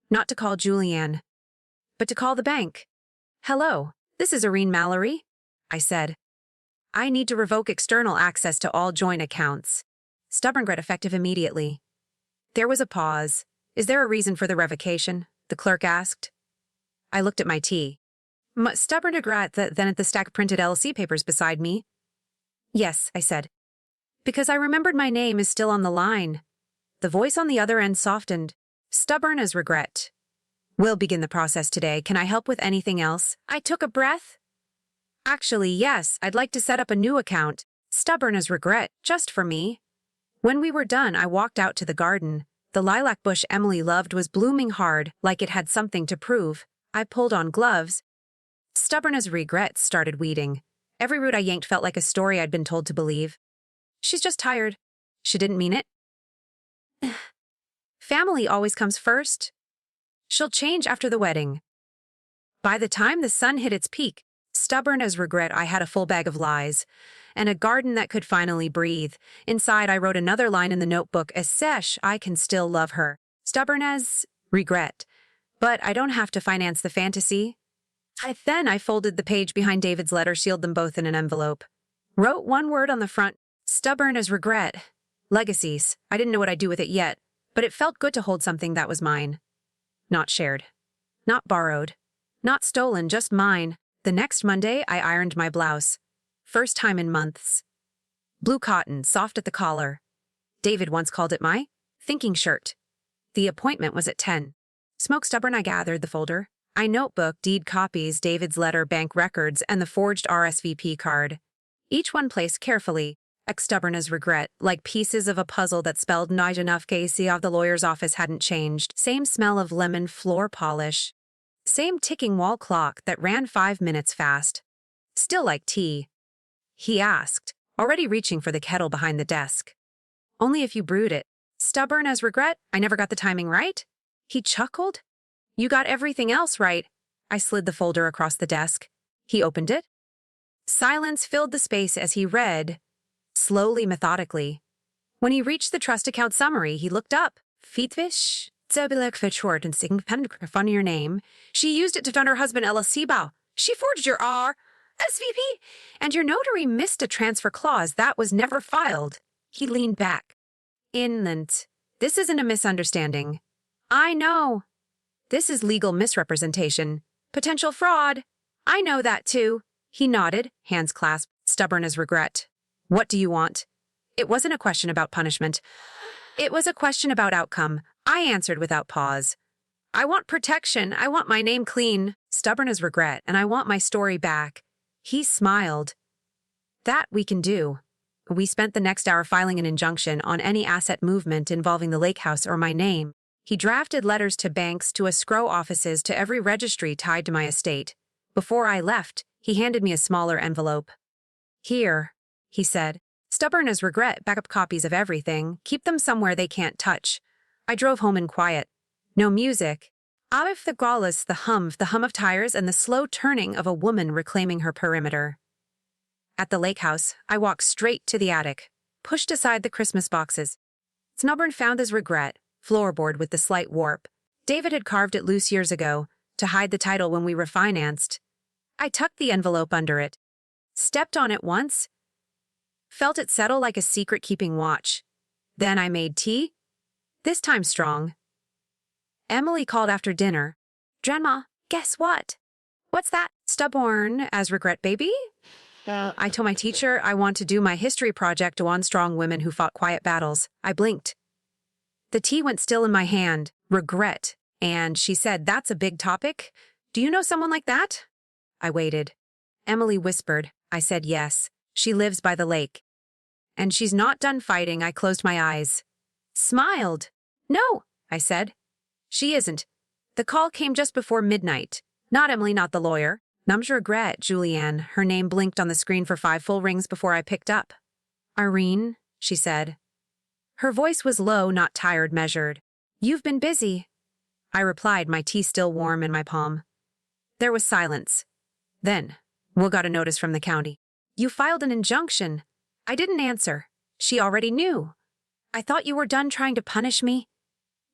Not to call Julianne, but to call the bank. Hello, this is Irene Mallory, I said. I need to revoke external access to all joint accounts. Stubborn regret effective immediately. There was a pause. Is there a reason for the revocation? The clerk asked. I looked at my tea. Stubborn regret then at the stack of printed LC papers beside me. Yes, I said. Because I remembered my name is still on the line. The voice on the other end softened. Stubborn as regret. We'll begin the process today. Can I help with anything else? I took a breath. Actually, yes, I'd like to set up a new account. Stubborn as regret, just for me. When we were done, I walked out to the garden. The lilac bush Emily loved was blooming hard, like it had something to prove. I pulled on gloves. Stubborn as regret started weeding. Every root I yanked felt like a story I'd been told to believe. She's just tired. She didn't mean it. Family always comes first. She'll change after the wedding. By the time the sun hit its peak, stubborn as regret, I had a full bag of lies. And a garden that could finally breathe. Inside, I wrote another line in the notebook, Sesh, I can still love her. Stubborn as regret. But I don't have to finance the fantasy. Then I folded the page behind David's letter, sealed them both in an envelope. Wrote one word on the front, stubborn as regret. Legacies. I didn't know what I'd do with it yet, but it felt good to hold something that was mine. Not shared. Not borrowed. Not stolen, just mine. The next Monday, I ironed my blouse. First time in months. Blue cotton, soft at the collar. David once called it my thinking shirt. The appointment was at 10. Smoke stubborn, I gathered the folder. I notebook, deed copies, David's letter, bank records, and the forged RSVP card. Each one placed carefully, stubborn as regret, like pieces of a puzzle that spelled not enough Casey of the lawyer's office hadn't changed. Same smell of lemon floor polish. Same ticking wall clock that ran 5 minutes fast. Still like tea. He asked, already reaching for the kettle behind the desk. Only if you brewed it. Stubborn as regret, I never got the timing right? He chuckled. You got everything else right. I slid the folder across the desk. He opened it. Silence filled the space as he read, slowly, methodically. When he reached the trust account summary, he looked up. Feetfish, Zebilek Fitchwort and Sigmund on your name. She used it to fund her husband Ella Seabow. She forged your SVP, and your notary missed a transfer clause that was never filed. He leaned back. Inland. This isn't a misunderstanding. I know. This is legal misrepresentation. Potential fraud. I know that too. He nodded, hands clasped, stubborn as regret. What do you want? It wasn't a question about punishment. It was a question about outcome. I answered without pause. I want protection. I want my name clean, stubborn as regret, and I want my story back. He smiled. That we can do. We spent the next hour filing an injunction on any asset movement involving the lakehouse or my name. He drafted letters to banks, to escrow offices, to every registry tied to my estate. Before I left, he handed me a smaller envelope. Here, he said, stubborn as regret, backup copies of everything. Keep them somewhere they can't touch. I drove home in quiet. No music. Above the gaulless, the hum of tires and the slow turning of a woman reclaiming her perimeter. At the lakehouse, I walked straight to the attic, pushed aside the Christmas boxes. Snubborn found his regret, floorboard with the slight warp. David had carved it loose years ago, to hide the title when we refinanced. I tucked the envelope under it, stepped on it once, felt it settle like a secret-keeping watch. Then I made tea, this time strong. Emily called after dinner. Grandma, guess what? What's that? Stubborn as regret, baby? I told my teacher I want to do my history project on strong women who fought quiet battles. I blinked. The tea went still in my hand, regret, and she said, that's a big topic. Do you know someone like that? I waited. Emily whispered. I said yes. She lives by the lake. And she's not done fighting. I closed my eyes. Smiled. No, I said. She isn't. The call came just before midnight. Not Emily, not the lawyer. Numb's regret, Julianne. Her name blinked on the screen for 5 full rings before I picked up. Irene, she said. Her voice was low, not tired, measured. You've been busy. I replied, my tea still warm in my palm. There was silence. Then, Will got a notice from the county. You filed an injunction. I didn't answer. She already knew. I thought you were done trying to punish me.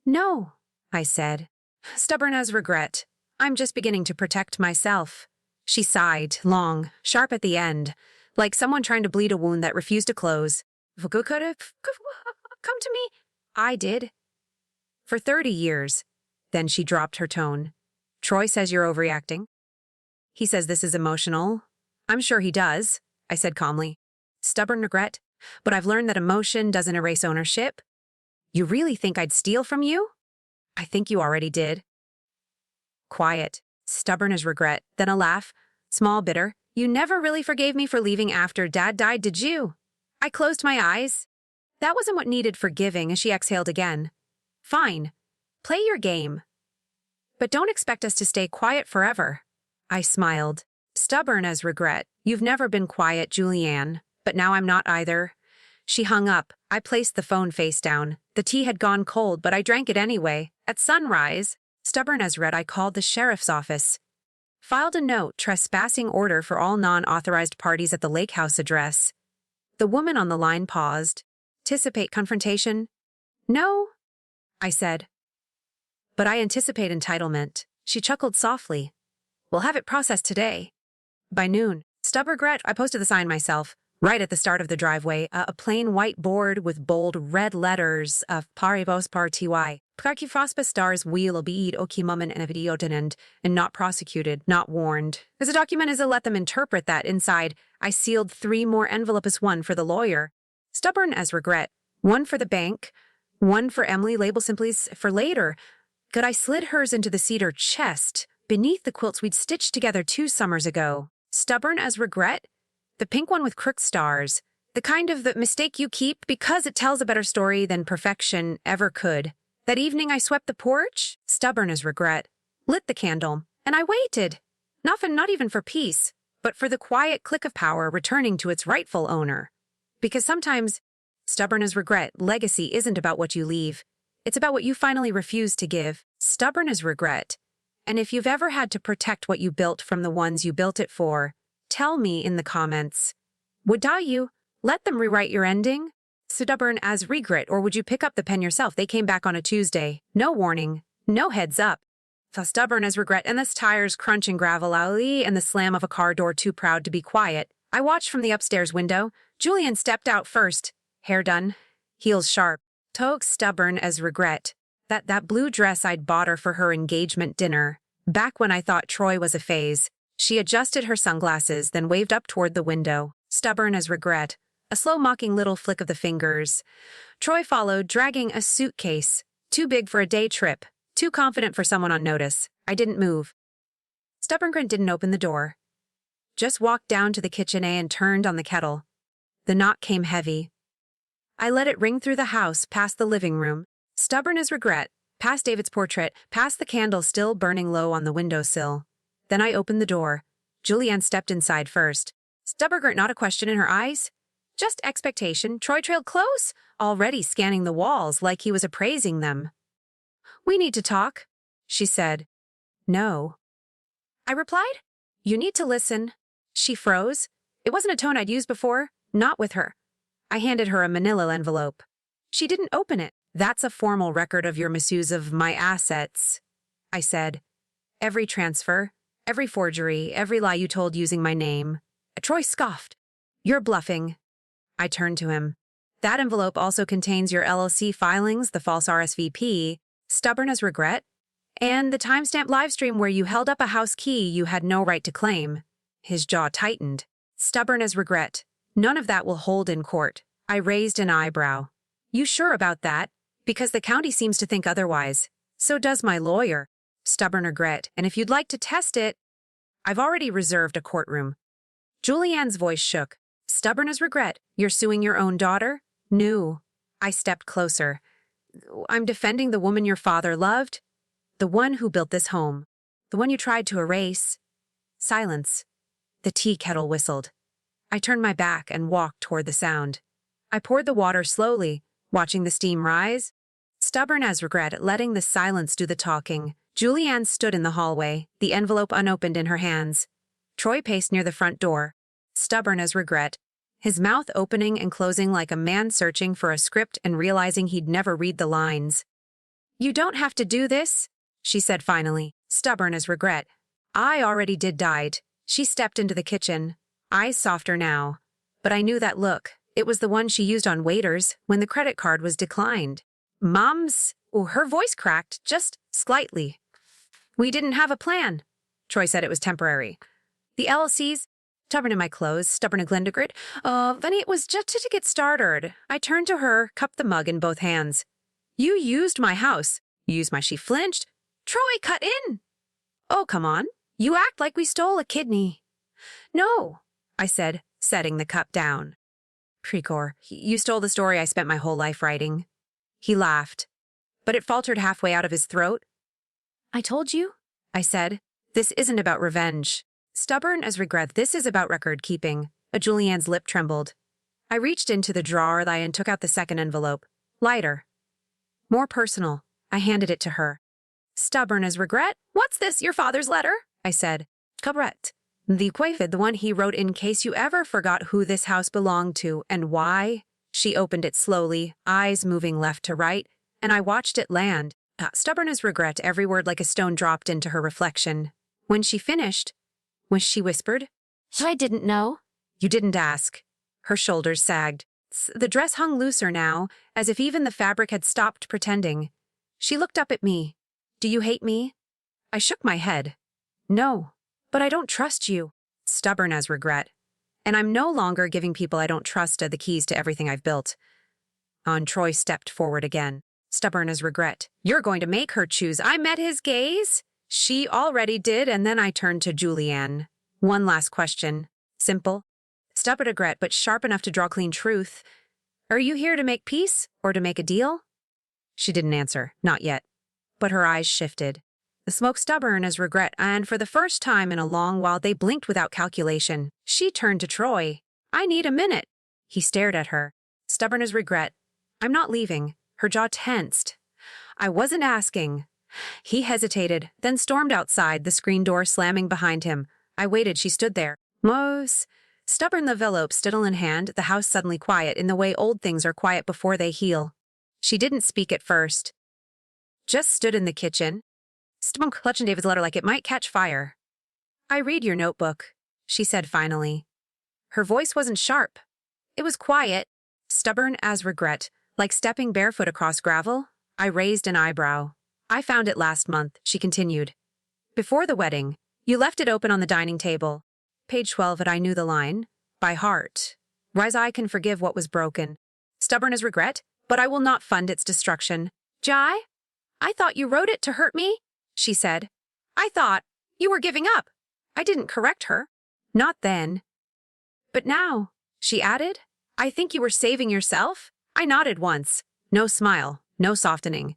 No, I said. Stubborn as regret. I'm just beginning to protect myself. She sighed, long, sharp at the end, like someone trying to bleed a wound that refused to close. Come to me. I did. For 30 years. Then she dropped her tone. Troy says you're overreacting. He says this is emotional. I'm sure he does, I said calmly. Stubborn regret, but I've learned that emotion doesn't erase ownership. You really think I'd steal from you? I think you already did. Quiet, stubborn as regret, then a laugh, small, bitter. You never really forgave me for leaving after Dad died, did you? I closed my eyes. That wasn't what needed forgiving as she exhaled again. Fine. Play your game. But don't expect us to stay quiet forever. I smiled. Stubborn as regret. You've never been quiet, Julianne. But now I'm not either. She hung up. I placed the phone face down. The tea had gone cold, but I drank it anyway. At sunrise, stubborn as regret, I called the sheriff's office. Filed a note, trespassing order for all non-authorized parties at the lakehouse address. The woman on the line paused. Anticipate confrontation? No, I said. But I anticipate entitlement. She chuckled softly. We'll have it processed today. By noon, stubborn regret, I posted the sign myself. Right at the start of the driveway, a plain white board with bold red letters of Paribos par ty. Praki frospa stars wheel obeid oki mummen and avidiotenend, and not prosecuted, not warned. As a document is a let them interpret that inside, I sealed 3 more envelopes, 1 for the lawyer. Stubborn as regret. 1 for the bank, 1 for Emily, label simply for later. Good, I slid hers into the cedar chest, beneath the quilts we'd stitched together 2 summers ago. Stubborn as regret? The pink one with crooked stars. The kind of the mistake you keep because it tells a better story than perfection ever could. That evening I swept the porch, stubborn as regret, lit the candle, and I waited. Not even for peace, but for the quiet click of power returning to its rightful owner. Because sometimes, stubborn as regret, legacy isn't about what you leave. It's about what you finally refuse to give. Stubborn as regret. And if you've ever had to protect what you built from the ones you built it for, tell me in the comments. Would you let them rewrite your ending? Stubborn as regret, or would you pick up the pen yourself? They came back on a Tuesday. No warning. No heads up. Stubborn as regret, and the tires crunching gravel alley and the slam of a car door too proud to be quiet. I watched from the upstairs window. Julian stepped out first. Hair done. Heels sharp. Togue stubborn as regret. That blue dress I'd bought her for her engagement dinner. Back when I thought Troy was a phase. She adjusted her sunglasses, then waved up toward the window. Stubborn as regret. A slow mocking little flick of the fingers. Troy followed, dragging a suitcase. Too big for a day trip. Too confident for someone on notice. I didn't move. Stubborn didn't open the door. Just walked down to the kitchen and turned on the kettle. The knock came heavy. I let it ring through the house, past the living room. Stubborn as regret. Past David's portrait, past the candle still burning low on the windowsill. Then I opened the door. Julianne stepped inside first. Stubborn, not a question in her eyes. Just expectation. Troy trailed close, already scanning the walls like he was appraising them. "We need to talk," she said. "No." I replied. "You need to listen." She froze. It wasn't a tone I'd used before, not with her. I handed her a manila envelope. She didn't open it. "That's a formal record of your misuse of my assets," I said. "Every transfer, every forgery, every lie you told using my name." Troy scoffed. "You're bluffing." I turned to him. "That envelope also contains your LLC filings, the false RSVP, stubborn as regret, and the timestamp livestream where you held up a house key you had no right to claim." His jaw tightened. "Stubborn as regret. None of that will hold in court." I raised an eyebrow. "You sure about that? Because the county seems to think otherwise. So does my lawyer." "Stubborn regret, and if you'd like to test it, I've already reserved a courtroom." Julianne's voice shook. "Stubborn as regret. You're suing your own daughter?" "No." I stepped closer. "I'm defending the woman your father loved. The one who built this home. The one you tried to erase." Silence. The tea kettle whistled. I turned my back and walked toward the sound. I poured the water slowly, watching the steam rise. Stubborn as regret, letting the silence do the talking. Julianne stood in the hallway, the envelope unopened in her hands. Troy paced near the front door. Stubborn as regret, his mouth opening and closing like a man searching for a script and realizing he'd never read the lines. "You don't have to do this," she said finally. Stubborn as regret. "I already died." She stepped into the kitchen, eyes softer now. But I knew that look. It was the one she used on waiters when the credit card was declined. "Mom's..." Oh, her voice cracked, just slightly. "We didn't have a plan." Troy said it was temporary. "The LLC's..." Stubborn in my clothes, stubborn and Glendegrit. Funny, it was just to get started." I turned to her, cupped the mug in both hands. "You used my house." "Used my..." She flinched. "Troy, cut in." "Oh, come on. You act like we stole a kidney." "No," I said, setting the cup down. "Precor, you stole the story I spent my whole life writing." He laughed, but it faltered halfway out of his throat. "I told you," I said. "This isn't about revenge. Stubborn as regret, this is about record-keeping." Julianne's lip trembled. I reached into the drawer and took out the second envelope. Lighter. More personal. I handed it to her. "Stubborn as regret? What's this, your father's letter?" I said. "Correct. The Quavid, the one he wrote in case you ever forgot who this house belonged to and why." She opened it slowly, eyes moving left to right, and I watched it land. Stubborn as regret, every word like a stone dropped into her reflection. When she finished, she whispered, "I didn't know." "You didn't ask." Her shoulders sagged. The dress hung looser now, as if even the fabric had stopped pretending. She looked up at me. "Do you hate me?" I shook my head. "No, but I don't trust you." Stubborn as regret. And I'm no longer giving people I don't trust the keys to everything I've built. Troy stepped forward again. Stubborn as regret. "You're going to make her choose." I met his gaze. She already did, and then I turned to Julianne. "One last question. Simple. Stubborn regret, but sharp enough to draw clean truth. Are you here to make peace or to make a deal?" She didn't answer, not yet. But her eyes shifted. The smoke stubborn as regret, and for the first time in a long while they blinked without calculation. She turned to Troy. "I need a minute." He stared at her. Stubborn as regret. "I'm not leaving." Her jaw tensed. "I wasn't asking." He hesitated, then stormed outside, the screen door slamming behind him. I waited. She stood there. Mose. Stubborn envelope still in hand, the house suddenly quiet in the way old things are quiet before they heal. She didn't speak at first. Just stood in the kitchen. Stubborn clutching David's letter like it might catch fire. "I read your notebook," she said finally. Her voice wasn't sharp. It was quiet, stubborn as regret, like stepping barefoot across gravel. I raised an eyebrow. "I found it last month," she continued. "Before the wedding. You left it open on the dining table. Page 12, and I knew the line. By heart. Rise, I can forgive what was broken. Stubborn as regret, but I will not fund its destruction." "Jai? I thought you wrote it to hurt me," she said. "I thought you were giving up." I didn't correct her. "Not then. But now," she added. "I think you were saving yourself." I nodded once. No smile, no softening.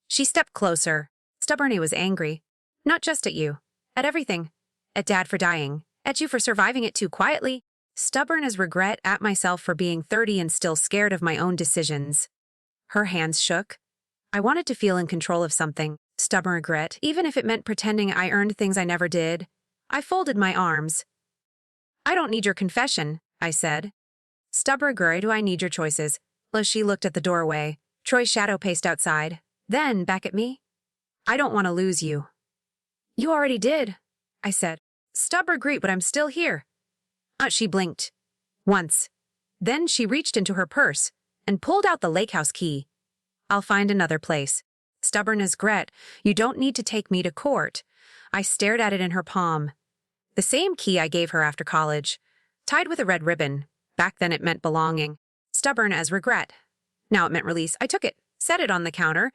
She stepped closer. "Stubborn was angry. Not just at you. At everything. At Dad for dying. At you for surviving it too quietly. Stubborn as regret at myself for being 30 and still scared of my own decisions." Her hands shook. I wanted to feel in control of something. Stubborn regret, even if it meant pretending I earned things I never did. I folded my arms. "I don't need your confession," I said. "Stubborn regret, do I need your choices?" She looked at the doorway. Troy's shadow paced outside. Then back at me. "I don't want to lose you." "You already did," I said. "Stubborn regret, but I'm still here." She blinked. Once. Then she reached into her purse and pulled out the lakehouse key. "I'll find another place." "Stubborn as regret, you don't need to take me to court." I stared at it in her palm. The same key I gave her after college. Tied with a red ribbon. Back then it meant belonging. Stubborn as regret. Now it meant release. I took it, set it on the counter.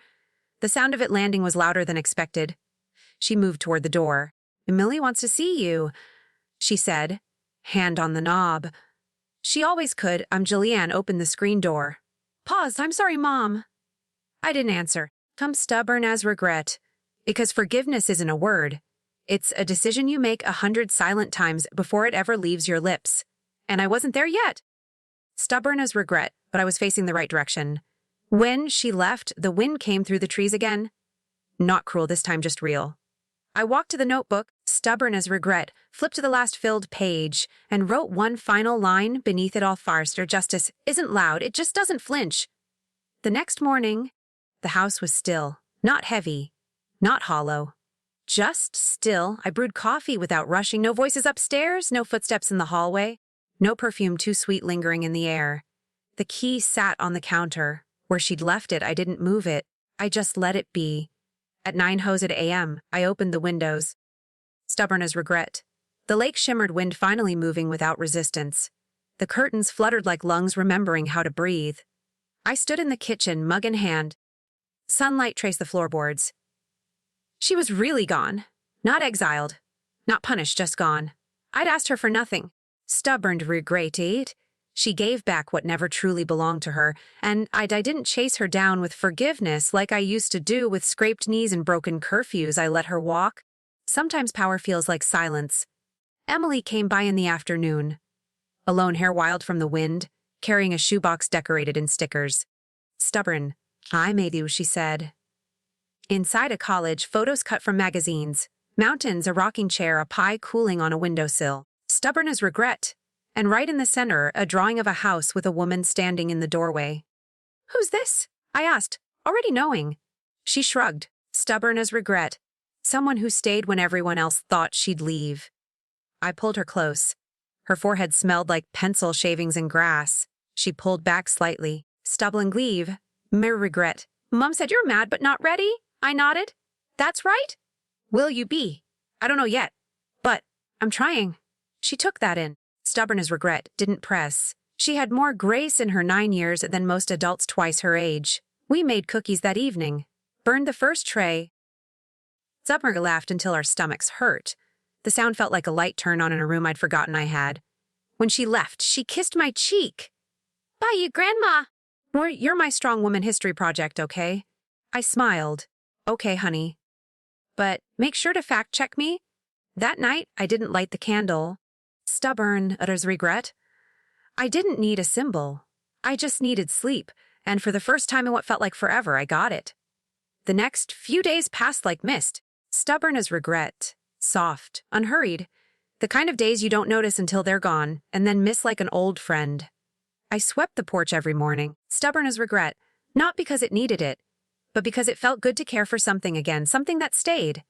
The sound of it landing was louder than expected. She moved toward the door. "Millie wants to see you," she said, hand on the knob. She always could. Julianne opened the screen door. Pause. "I'm sorry, Mom." I didn't answer. I'm stubborn as regret. Because forgiveness isn't a word. It's a decision you make 100 silent times before it ever leaves your lips. And I wasn't there yet. Stubborn as regret, but I was facing the right direction. When she left, the wind came through the trees again. Not cruel this time, just real. I walked to the notebook, stubborn as regret, flipped to the last filled page, and wrote one final line beneath it all. Forrester, justice isn't loud, it just doesn't flinch. The next morning, the house was still, not heavy, not hollow. Just still. I brewed coffee without rushing, no voices upstairs, no footsteps in the hallway, no perfume too sweet lingering in the air. The key sat on the counter. Where she'd left it, I didn't move it. I just let it be. At 9:00 a.m., I opened the windows. Stubborn as regret. The lake shimmered, wind finally moving without resistance. The curtains fluttered like lungs remembering how to breathe. I stood in the kitchen, mug in hand. Sunlight traced the floorboards. She was really gone. Not exiled. Not punished, just gone. I'd asked her for nothing. Stubborn regret. She gave back what never truly belonged to her, and I didn't chase her down with forgiveness like I used to do with scraped knees and broken curfews. I let her walk. Sometimes power feels like silence. Emily came by in the afternoon. Alone, hair wild from the wind, carrying a shoebox decorated in stickers. Stubborn. "I made you," she said. Inside a college, photos cut from magazines. Mountains, a rocking chair, a pie cooling on a windowsill. Stubborn as regret. And right in the center, a drawing of a house with a woman standing in the doorway. "Who's this?" I asked, already knowing. She shrugged. Stubborn as regret. Someone who stayed when everyone else thought she'd leave. I pulled her close. Her forehead smelled like pencil shavings and grass. She pulled back slightly. Stubborn leave. Mere regret. "Mom said you're mad but not ready?" I nodded. "That's right." "Will you be?" "I don't know yet. But I'm trying." She took that in. Stubborn as regret, didn't press. She had more grace in her 9 years than most adults twice her age. We made cookies that evening. Burned the first tray. Stubborn laughed until our stomachs hurt. The sound felt like a light turn on in a room I'd forgotten I had. When she left, she kissed my cheek. "Bye, you grandma." "You're my strong woman history project, okay?" I smiled. "Okay, honey. But make sure to fact-check me." That night, I didn't light the candle. Stubborn as regret. I didn't need a symbol. I just needed sleep, and for the first time in what felt like forever, I got it. The next few days passed like mist. Stubborn as regret. Soft, unhurried. The kind of days you don't notice until they're gone, and then miss like an old friend. I swept the porch every morning, stubborn as regret, not because it needed it, but because it felt good to care for something again, something that stayed.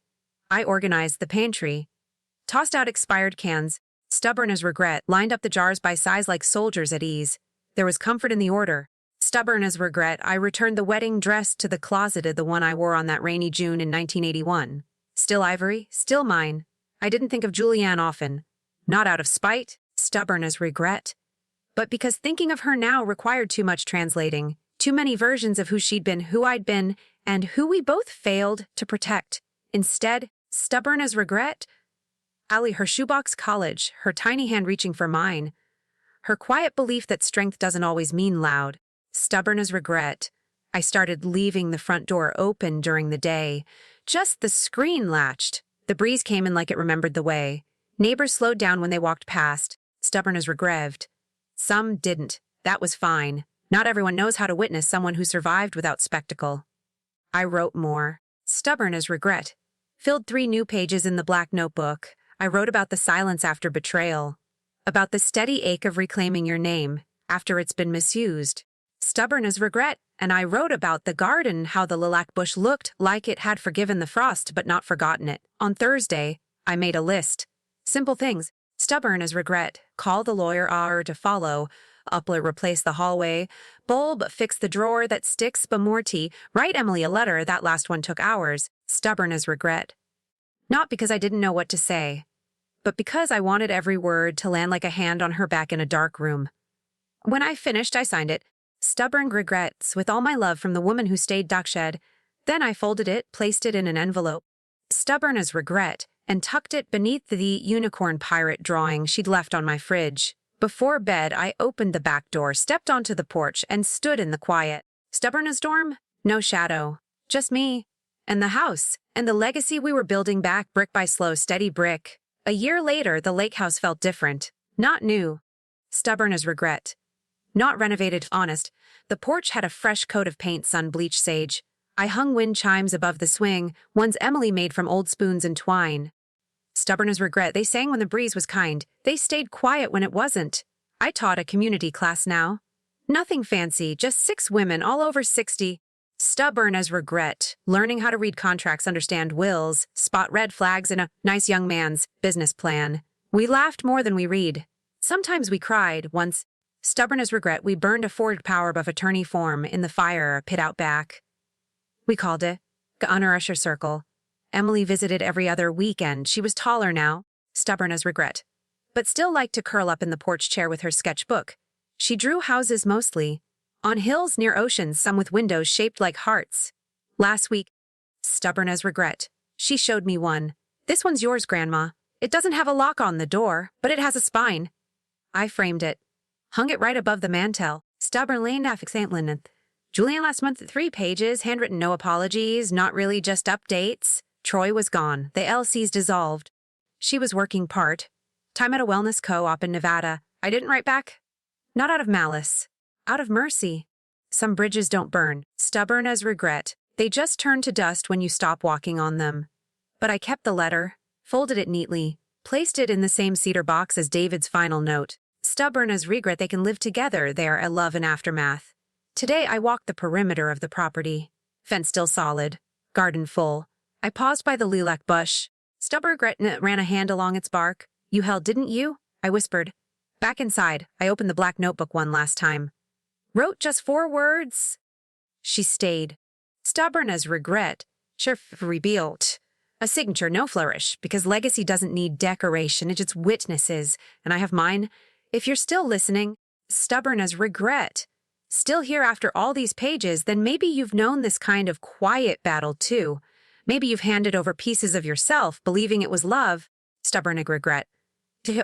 I organized the pantry, tossed out expired cans, stubborn as regret, lined up the jars by size like soldiers at ease. There was comfort in the order. Stubborn as regret, I returned the wedding dress to the closeted, the one I wore on that rainy June in 1981. Still ivory, still mine. I didn't think of Julianne often. Not out of spite, stubborn as regret, but because thinking of her now required too much translating, too many versions of who she'd been, who I'd been, and who we both failed to protect. Instead, stubborn as regret, Allie, her shoebox college, her tiny hand reaching for mine, her quiet belief that strength doesn't always mean loud. Stubborn as regret, I started leaving the front door open during the day. Just the screen latched. The breeze came in like it remembered the way. Neighbors slowed down when they walked past. Stubborn as regret. Some didn't. That was fine. Not everyone knows how to witness someone who survived without spectacle. I wrote more. Stubborn as regret. Filled 3 new pages in the black notebook. I wrote about the silence after betrayal. About the steady ache of reclaiming your name after it's been misused. Stubborn as regret, and I wrote about the garden, how the lilac bush looked like it had forgiven the frost but not forgotten it. On Thursday, I made a list. Simple things. Stubborn as regret. Call the lawyer hour to follow. Upler replace the hallway. Bulb fix the drawer that sticks bemorti. Write Emily a letter. That last one took hours. Stubborn as regret. Not because I didn't know what to say, but because I wanted every word to land like a hand on her back in a dark room. When I finished, I signed it. Stubborn regrets, with all my love from the woman who stayed Dakshed. Then I folded it, placed it in an envelope. Stubborn as regret, and tucked it beneath the unicorn pirate drawing she'd left on my fridge. Before bed, I opened the back door, stepped onto the porch, and stood in the quiet. Stubborn as storm? No shadow. Just me. And the house. And the legacy we were building back brick by slow, steady brick. A year later, the lakehouse felt different. Not new. Stubborn as regret. Not renovated, honest. The porch had a fresh coat of paint, sun-bleached sage. I hung wind chimes above the swing, ones Emily made from old spoons and twine. Stubborn as regret, they sang when the breeze was kind. They stayed quiet when it wasn't. I taught a community class now. Nothing fancy, just 6 women, all over 60. Stubborn as regret, learning how to read contracts, understand wills, spot red flags in a nice young man's business plan. We laughed more than we read. Sometimes we cried. Once, stubborn as regret, we burned a Ford Power of attorney form in the fire pit out back. We called it Gunner Circle. Emily visited every other weekend. She was taller now, stubborn as regret, but still liked to curl up in the porch chair with her sketchbook. She drew houses mostly, on hills near oceans, some with windows shaped like hearts. Last week, stubborn as regret, she showed me one. This one's yours, Grandma. It doesn't have a lock on the door, but it has a spine. I framed it, hung it right above the mantel. Stubborn lane affixant. Julian last month, 3 pages, handwritten, no apologies, not really, just updates. Troy was gone. The LC's dissolved. She was working part time at a wellness co-op in Nevada. I didn't write back. Not out of malice. Out of mercy. Some bridges don't burn. Stubborn as regret. They just turn to dust when you stop walking on them. But I kept the letter, folded it neatly, placed it in the same cedar box as David's final note. Stubborn as regret, they can live together there at love and aftermath. Today I walked the perimeter of the property. Fence still solid. Garden full. I paused by the lilac bush. Stubborn regret ran a hand along its bark. You held, didn't you? I whispered. Back inside, I opened the black notebook one last time. Wrote just 4 words. She stayed. Stubborn as regret. Sure, rebuilt. A signature, no flourish, because legacy doesn't need decoration, it just witnesses, and I have mine. If you're still listening, stubborn as regret, still here after all these pages, then maybe you've known this kind of quiet battle too. Maybe you've handed over pieces of yourself, believing it was love, stubborn as regret,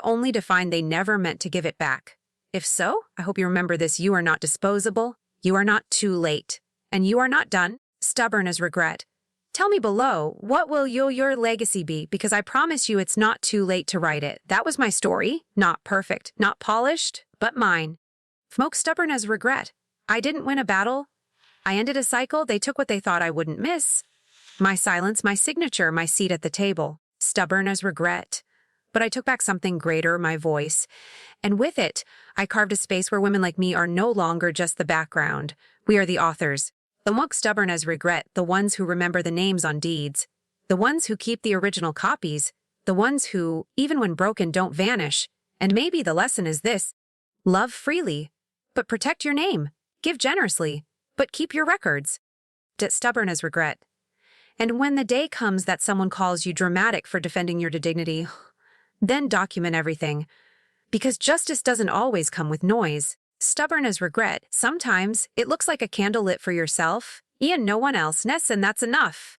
only to find they never meant to give it back. If so, I hope you remember this: you are not disposable, you are not too late, and you are not done, stubborn as regret. Tell me below, what will your legacy be? Because I promise you it's not too late to write it. That was my story. Not perfect, not polished, but mine. Smoke stubborn as regret. I didn't win a battle. I ended a cycle. They took what they thought I wouldn't miss. My silence, my signature, my seat at the table. Stubborn as regret. But I took back something greater, my voice. And with it, I carved a space where women like me are no longer just the background. We are the authors. The ones stubborn as regret, the ones who remember the names on deeds. The ones who keep the original copies. The ones who, even when broken, don't vanish. And maybe the lesson is this: love freely, but protect your name. Give generously, but keep your records. Stubborn as regret. And when the day comes that someone calls you dramatic for defending your dignity, then document everything. Because justice doesn't always come with noise. Stubborn as regret. Sometimes it looks like a candle lit for yourself, and no one else, and that's enough.